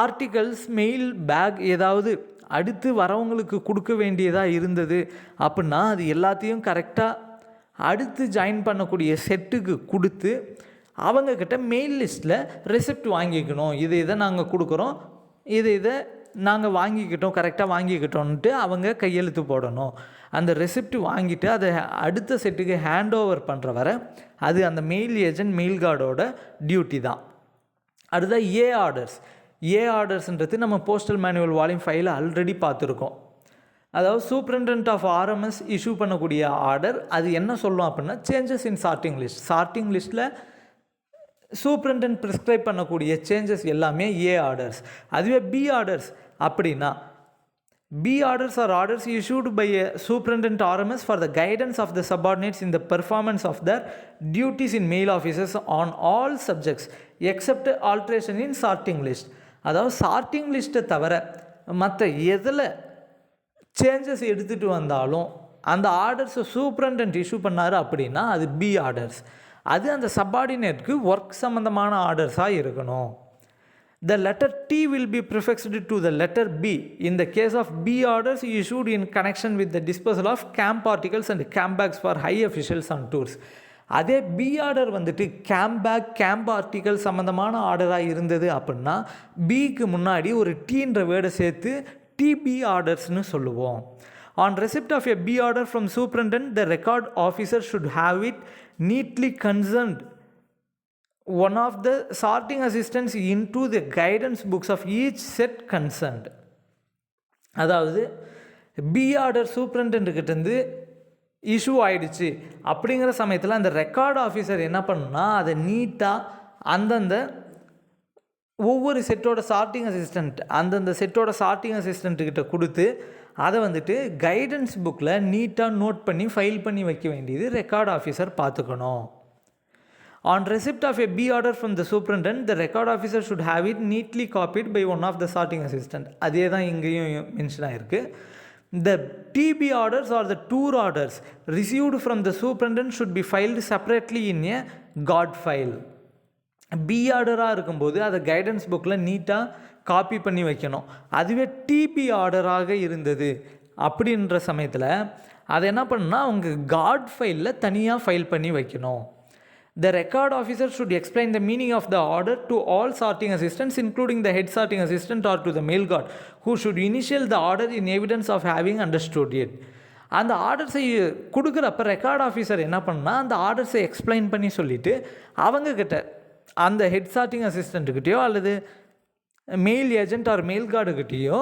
ஆர்டிகல்ஸ் மெயில் பேக் ஏதாவது அடுத்து வரவங்களுக்கு கொடுக்க வேண்டியதாக இருந்தது அப்படின்னா அது எல்லாத்தையும் கரெக்டாக அடுத்து ஜாயின் பண்ணக்கூடிய செட்டுக்கு கொடுத்து அவங்கக்கிட்ட மெயில் லிஸ்ட்டில் ரெசிப்ட் வாங்கிக்கணும், இதை நாங்கள் கொடுக்குறோம், இதை நாங்கள் வாங்கிக்கிட்டோம், கரெக்டாக வாங்கிக்கிட்டோன்ட்டு அவங்க கையெழுத்து போடணும். அந்த ரெசிப்ட் வாங்கிட்டு அதை அடுத்த செட்டுக்கு ஹேண்ட் ஓவர் பண்ணுற வர அது அந்த மெயில் ஏஜென்ட் மெயில் கார்டோட டியூட்டி தான். அடுத்தது ஏ ஆர்டர்ஸ்ன்றது நம்ம போஸ்டல் மேனுவல் வால்யூம் 5 ஆல்ரெடி பார்த்துருக்கோம். அதாவது சூப்பரிண்டென்ட் ஆஃப் ஆர்எம்எஸ் இஷ்யூ பண்ணக்கூடிய ஆர்டர் அது என்ன சொல்லும் அப்படின்னா சேஞ்சஸ் இன் சார்ட்டிங் லிஸ்ட். சார்ட்டிங் லிஸ்ட்டில் சூப்பரிண்டென்ட் ப்ரிஸ்கிரைப் பண்ணக்கூடிய சேஞ்சஸ் எல்லாமே ஏ ஆர்டர்ஸ். அதுவே பி ஆர்டர்ஸ் அப்படின்னா B orders are orders issued by a superintendent RMS for the guidance of the subordinates in the performance of their duties in mail offices on all subjects except alteration in sorting list. அதாவது sorting லிஸ்ட்டை தவிர மற்ற எதில் changes எடுத்துகிட்டு வந்தாலும் அந்த ஆர்டர்ஸை superintendent issue பண்ணார் அப்படின்னா அது பி ஆர்டர்ஸ். அது அந்த சப்பார்டினேட்க்கு ஒர்க் சம்மந்தமான ஆர்டர்ஸாக இருக்கணும். The letter T will be prefixed to the letter B in the case of B orders issued in connection with the disposal of camp articles and camp bags for high officials on tours. அதே B order வந்துட்டு camp back camp article சம்மந்தமான ஆர்டராக இருந்தது அப்படின்னா பிக்கு முன்னாடி ஒரு டீன்ற வேர்டை சேர்த்து டிபி ஆர்டர்ஸ்னு சொல்லுவோம். On receipt of a B order from superintendent, the record officer should have it neatly concerned one of the sorting assistants into the guidance books of each set concerned. அதாவது பி ஆர்டர் சூப்பரிண்டென்ட்கிட்டேருந்து இஷ்யூ ஆகிடுச்சு அப்படிங்கிற சமயத்தில் அந்த record officer என்ன பண்ணுன்னா அதை நீட்டாக அந்தந்த ஒவ்வொரு செட்டோட சார்ட்டிங் அசிஸ்டண்ட் அந்தந்த செட்டோட சார்ட்டிங் அசிஸ்டண்ட்டுக்கிட்ட கொடுத்து அதை வந்துட்டு கைடன்ஸ் புக்கில் நீட்டாக நோட் பண்ணி ஃபைல் பண்ணி வைக்க வேண்டியது ரெக்கார்டு ஆஃபீஸர் பார்த்துக்கணும். On receipt of a B order from the superintendent, the record officer should have it neatly copied by one of the sorting assistant. அதே தான் இங்கேயும் மென்ஷன் ஆகிருக்கு. The TB orders or the tour orders received from the superintendent should be filed separately in a God file. B ஆர்டராக இருக்கும்போது அதை guidance புக்கில் நீட்டாக copy பண்ணி வைக்கணும். அதுவே டிபி ஆர்டராக இருந்தது அப்படின்ற சமயத்தில் அதை என்ன பண்ணுன்னா அவங்க காட் ஃபைலில் தனியாக ஃபைல் பண்ணி வைக்கணும். The record officer should explain the meaning of the order to all sorting assistants, including the head sorting assistant or to the mail guard, who should initial the order in evidence of having understood it. அந்த ஆர்டர்ஸை கொடுக்குறப்ப record officer என்ன பண்ணால் அந்த ஆர்டர்ஸை explain பண்ணி சொல்லிவிட்டு அவங்கக்கிட்ட அந்த head sorting அசிஸ்டண்ட்டுக்கிட்டேயோ அல்லது மெயில் ஏஜென்ட் ஆர் மெயில் கார்டுக்கிட்டேயோ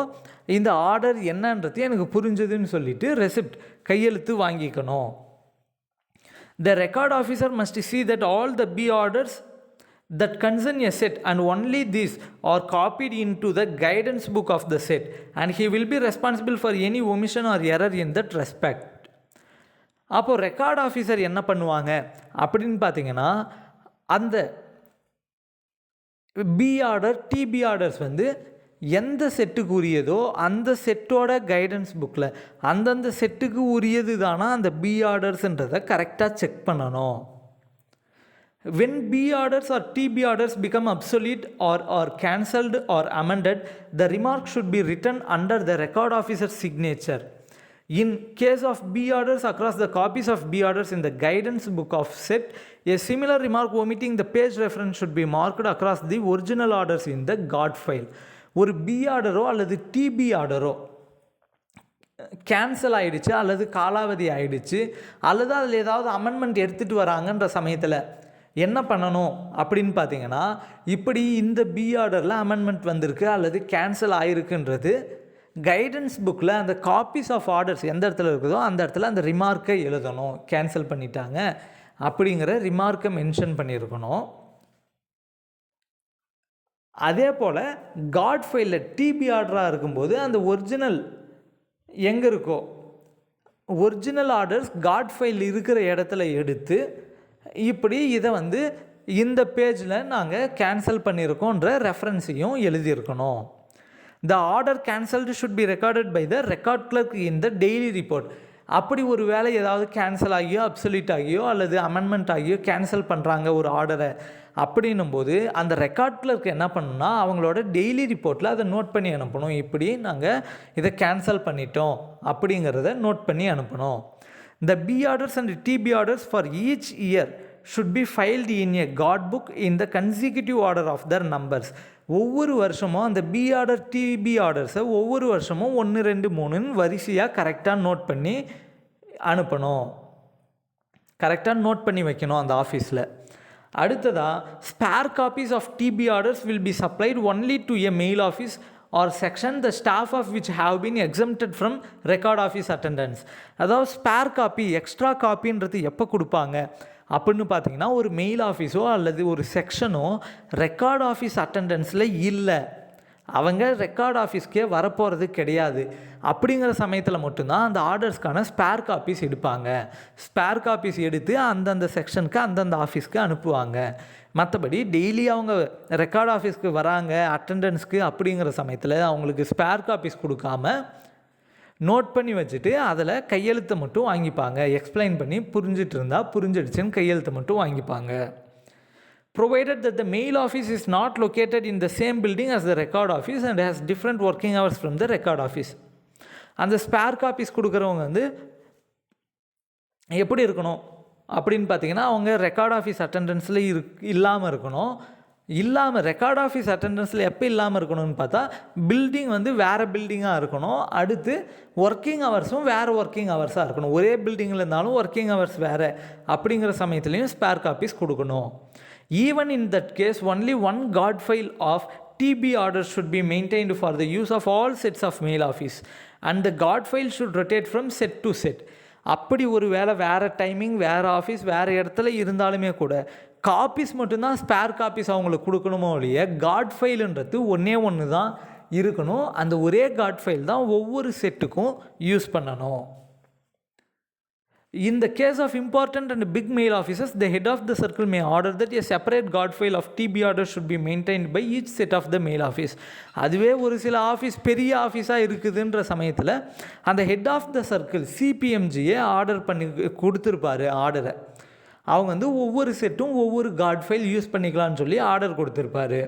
இந்த ஆர்டர் என்னன்றது எனக்கு புரிஞ்சதுன்னு சொல்லிவிட்டு ரெசிப்ட் கையெழுத்து வாங்கிக்கணும். The record officer must see that all the B orders that concern a set and only these are copied into the guidance book of the set, and he will be responsible for any omission or error in that respect. அப்போது record officer என்ன பண்ணுவாங்க அப்படின்னு பார்த்தீங்கன்னா அந்த B order DP orders வந்து எந்த செட்டுக்கு உரியதோ அந்த செட்டோட கைடன்ஸ் புக்கில் அந்தந்த செட்டுக்கு உரியது தானா அந்த பி ஆர்டர்ஸ்ன்றதை கரெக்டாக செக் பண்ணணும். When B orders or TB orders become obsolete or cancelled or amended, the remark should be written under the record officer's signature. In case of B orders across the copies of B orders in the guidance book of set, a similar remark omitting the page reference should be marked across the original orders in the God file. ஒரு B ஆர்டரோ அல்லது DP ஆர்டரோ cancel ஆகிடுச்சு அல்லது காலாவதி ஆகிடுச்சு அல்லது அதில் ஏதாவது amendment எடுத்துகிட்டு வராங்கன்ற சமயத்தில் என்ன பண்ணணும் அப்படின்னு பார்த்தீங்கன்னா இப்படி இந்த பி ஆர்டரில் அமெண்ட்மெண்ட் வந்திருக்கு அல்லது கேன்சல் ஆகிருக்குன்றது கைடன்ஸ் புக்கில் அந்த காப்பீஸ் ஆஃப் ஆர்டர்ஸ் எந்த இடத்துல இருக்குதோ அந்த இடத்துல அந்த ரிமார்க்கை எழுதணும். கேன்சல் பண்ணிட்டாங்க அப்படிங்கிற ரிமார்க்கை மென்ஷன் பண்ணியிருக்கணும். அதே போல் காட் ஃபைலில் டிபி ஆர்டராக இருக்கும்போது அந்த ஒரிஜினல் எங்கே இருக்கோ ஒரிஜினல் ஆர்டர்ஸ் காட் ஃபைல் இருக்கிற இடத்துல எடுத்து இப்படி இதை வந்து இந்த பேஜில் நாங்கள் cancel பண்ணியிருக்கோன்ற ரெஃபரன்ஸையும் எழுதியிருக்கணும். The order cancelled should be recorded by the record clerk in the daily report. அப்படி ஒரு வேலை ஏதாவது கேன்சல் ஆகியோ அப்சல்யூட் ஆகியோ அல்லது அமெண்ட்மெண்ட் ஆகியோ கேன்சல் பண்ணுறாங்க ஒரு ஆர்டரை அப்படின்னும் போது அந்த ரெக்கார்ட் கிளர்க் என்ன பண்ணணும்னா அவங்களோட டெய்லி ரிப்போர்ட்டில் அதை நோட் பண்ணி அனுப்பணும். இப்படி நாங்கள் இதை கேன்சல் பண்ணிட்டோம் அப்படிங்கிறத நோட் பண்ணி அனுப்பணும். The B orders and TB orders for each year should be filed in a God book in the consecutive order of their numbers. ஒவ்வொரு வருஷமும் அந்த பி ஆர்டர் டிபி ஆர்டர்ஸை ஒவ்வொரு வருஷமும் 1 2 3ன்னு வரிசையாக கரெக்டாக நோட் பண்ணி அனுப்பணும். கரெக்டாக நோட் பண்ணி வைக்கணும் அந்த ஆஃபீஸில். அடுத்ததாக spare copies of DB orders will be supplied only to a mail office or section the staff of which have been exempted from record office attendance. அதாவது ஸ்பேர் காப்பி எக்ஸ்ட்ரா காப்பின்றது எப்போ கொடுப்பாங்க அப்படின்னு பார்த்தீங்கன்னா, ஒரு மெயில் ஆஃபீஸோ அல்லது ஒரு செக்ஷனோ ரெக்கார்ட் ஆஃபீஸ் அட்டெண்டன்ஸில் இல்லை, அவங்க ரெக்கார்ட் ஆஃபீஸ்க்கே வரப்போகிறது கிடையாது, அப்படிங்கிற சமயத்தில் மட்டும்தான் அந்த ஆர்டர்ஸ்க்கான ஸ்பேர் காப்பீஸ் எடுப்பாங்க. ஸ்பேர் காப்பீஸ் எடுத்து அந்தந்த செக்ஷனுக்கு அந்தந்த ஆஃபீஸ்க்கு அனுப்புவாங்க. மற்றபடி டெய்லி அவங்க ரெக்கார்ட் ஆஃபீஸ்க்கு வராங்க அட்டெண்டன்ஸ்க்கு அப்படிங்கிற சமயத்தில் அவங்களுக்கு ஸ்பேர் காப்பீஸ் கொடுக்காம நோட் பண்ணி வச்சுட்டு அதில் கையெழுத்தை மட்டும் வாங்கிப்பாங்க. எக்ஸ்பிளைன் பண்ணி புரிஞ்சிட்டு இருந்தால் புரிஞ்சிடுச்சுன்னு கையெழுத்தை மட்டும் வாங்கிப்பாங்க. Provided that the mail office is not located in the same building as the record office and has different working hours from the record office. அந்த ஸ்பேர் காப்பீஸ் கொடுக்குறவங்க வந்து எப்படி இருக்கணும் அப்படின்னு பார்த்தீங்கன்னா, அவங்க ரெக்கார்ட் ஆஃபீஸ் அட்டெண்டன்ஸில் இல்லாமல் இருக்கணும். ரெக்கார்ட் ஆஃபீஸ் அட்டெண்டன்ஸில் எப்போ இல்லாமல் இருக்கணும்னு பார்த்தா, பில்டிங் வந்து வேறு பில்டிங்காக இருக்கணும். அடுத்து ஒர்க்கிங் ஹவர்ஸும் வேறு ஒர்க்கிங் ஹவர்ஸாக இருக்கணும். ஒரே பில்டிங்கில் இருந்தாலும் ஒர்க்கிங் ஹவர்ஸ் வேறு அப்படிங்கிற சமயத்துலேயும் ஸ்பேர் காப்பீஸ் கொடுக்கணும். Even in that case, only one guard file of TB orders should be maintained for the use of all sets of mail office, and the guard file should rotate from set to set. அப்படி ஒரு வேறு timing வேறு office வேறு இடத்துல இருந்தாலுமே கூட copies மட்டும்தான் spare copies அவங்களுக்கு கொடுக்கணுமோ இல்லையே, காட் ஃபைலுன்றது ஒன்று தான் இருக்கணும். அந்த ஒரே காட் ஃபைல் தான் ஒவ்வொரு செட்டுக்கும் யூஸ் பண்ணணும். In the case of important and big mail offices, the head of the circle may order that a separate guard file of TB orders should be maintained by each set of the mail office. அதுவே ஒரு சில office பெரிய ஆஃபீஸாக இருக்குதுன்ற சமயத்தில் அந்த head of the circle சிபிஎம்ஜியை order பண்ணி கொடுத்துருப்பாரு. ஆர்டரை அவங்க வந்து ஒவ்வொரு செட்டும் ஒவ்வொரு கார்ட் ஃபைல் யூஸ் பண்ணிக்கலாம்னு சொல்லி ஆர்டர் கொடுத்துருப்பாரு.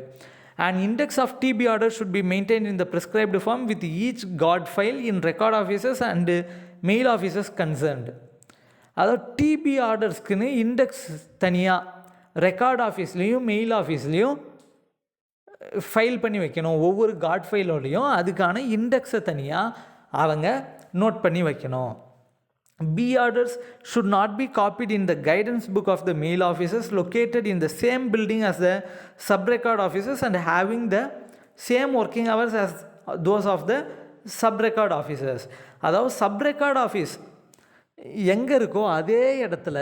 An index of TB orders should be maintained in the prescribed form with each guard file in record offices and mail offices concerned. அதாவது டிபி ஆர்டர்ஸ்க்குன்னு இண்டெக்ஸ் தனியாக ரெக்கார்ட் ஆஃபீஸ்லேயும் மெயில் ஆஃபீஸ்லேயும் ஃபைல் பண்ணி வைக்கணும். ஒவ்வொரு card ஃபைலோடையும் அதுக்கான இண்டெக்ஸை தனியாக அவங்க நோட் பண்ணி வைக்கணும். B orders should not be copied in the guidance book of the mail offices located in the same building as the sub-record offices and having the same working hours as those of the sub-record offices. அதாவது sub-record office எங்கே இருக்கோ அதே இடத்துல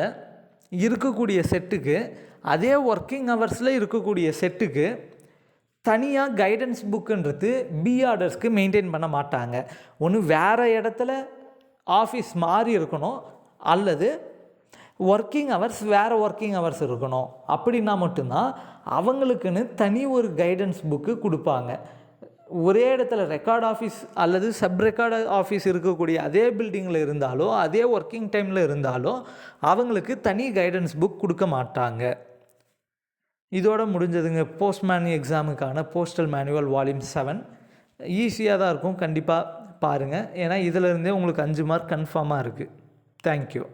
இருக்கக்கூடிய செட்டுக்கு, அதே working ஹவர்ஸில் இருக்கக்கூடிய செட்டுக்கு தனியாக கைடன்ஸ் புக்குன்றது பி ஆர்டர்ஸ்க்கு மெயின்டைன் பண்ண மாட்டாங்க. ஒன்று வேறு இடத்துல ஆஃபீஸ் மாறி இருக்கணும், அல்லது ஒர்க்கிங் ஹவர்ஸ் வேறு ஒர்க்கிங் ஹவர்ஸ் இருக்கணும். அப்படின்னா மட்டும்தான் அவங்களுக்குன்னு தனி ஒரு கைடன்ஸ் புக்கு கொடுப்பாங்க. ஒரே இடத்துல ரெக்கார்ட் ஆஃபீஸ் அல்லது சப் ரெக்கார்டு ஆஃபீஸ் இருக்கக்கூடிய அதே பில்டிங்கில் இருந்தாலோ அதே ஒர்க்கிங் டைமில் இருந்தாலோ அவங்களுக்கு தனி கைடன்ஸ் புக் கொடுக்க மாட்டாங்க. இதோட முடிஞ்சதுங்க போஸ்ட்மேன் எக்ஸாமுக்கான போஸ்டல் மேனுவல் வால்யூம் 7. ஈஸியாக தான் இருக்கும், கண்டிப்பாக பாருங்கள். ஏன்னா இதிலேருந்தே உங்களுக்கு 5 மார்க் கன்ஃபார்மாக இருக்குது. தேங்க்யூ.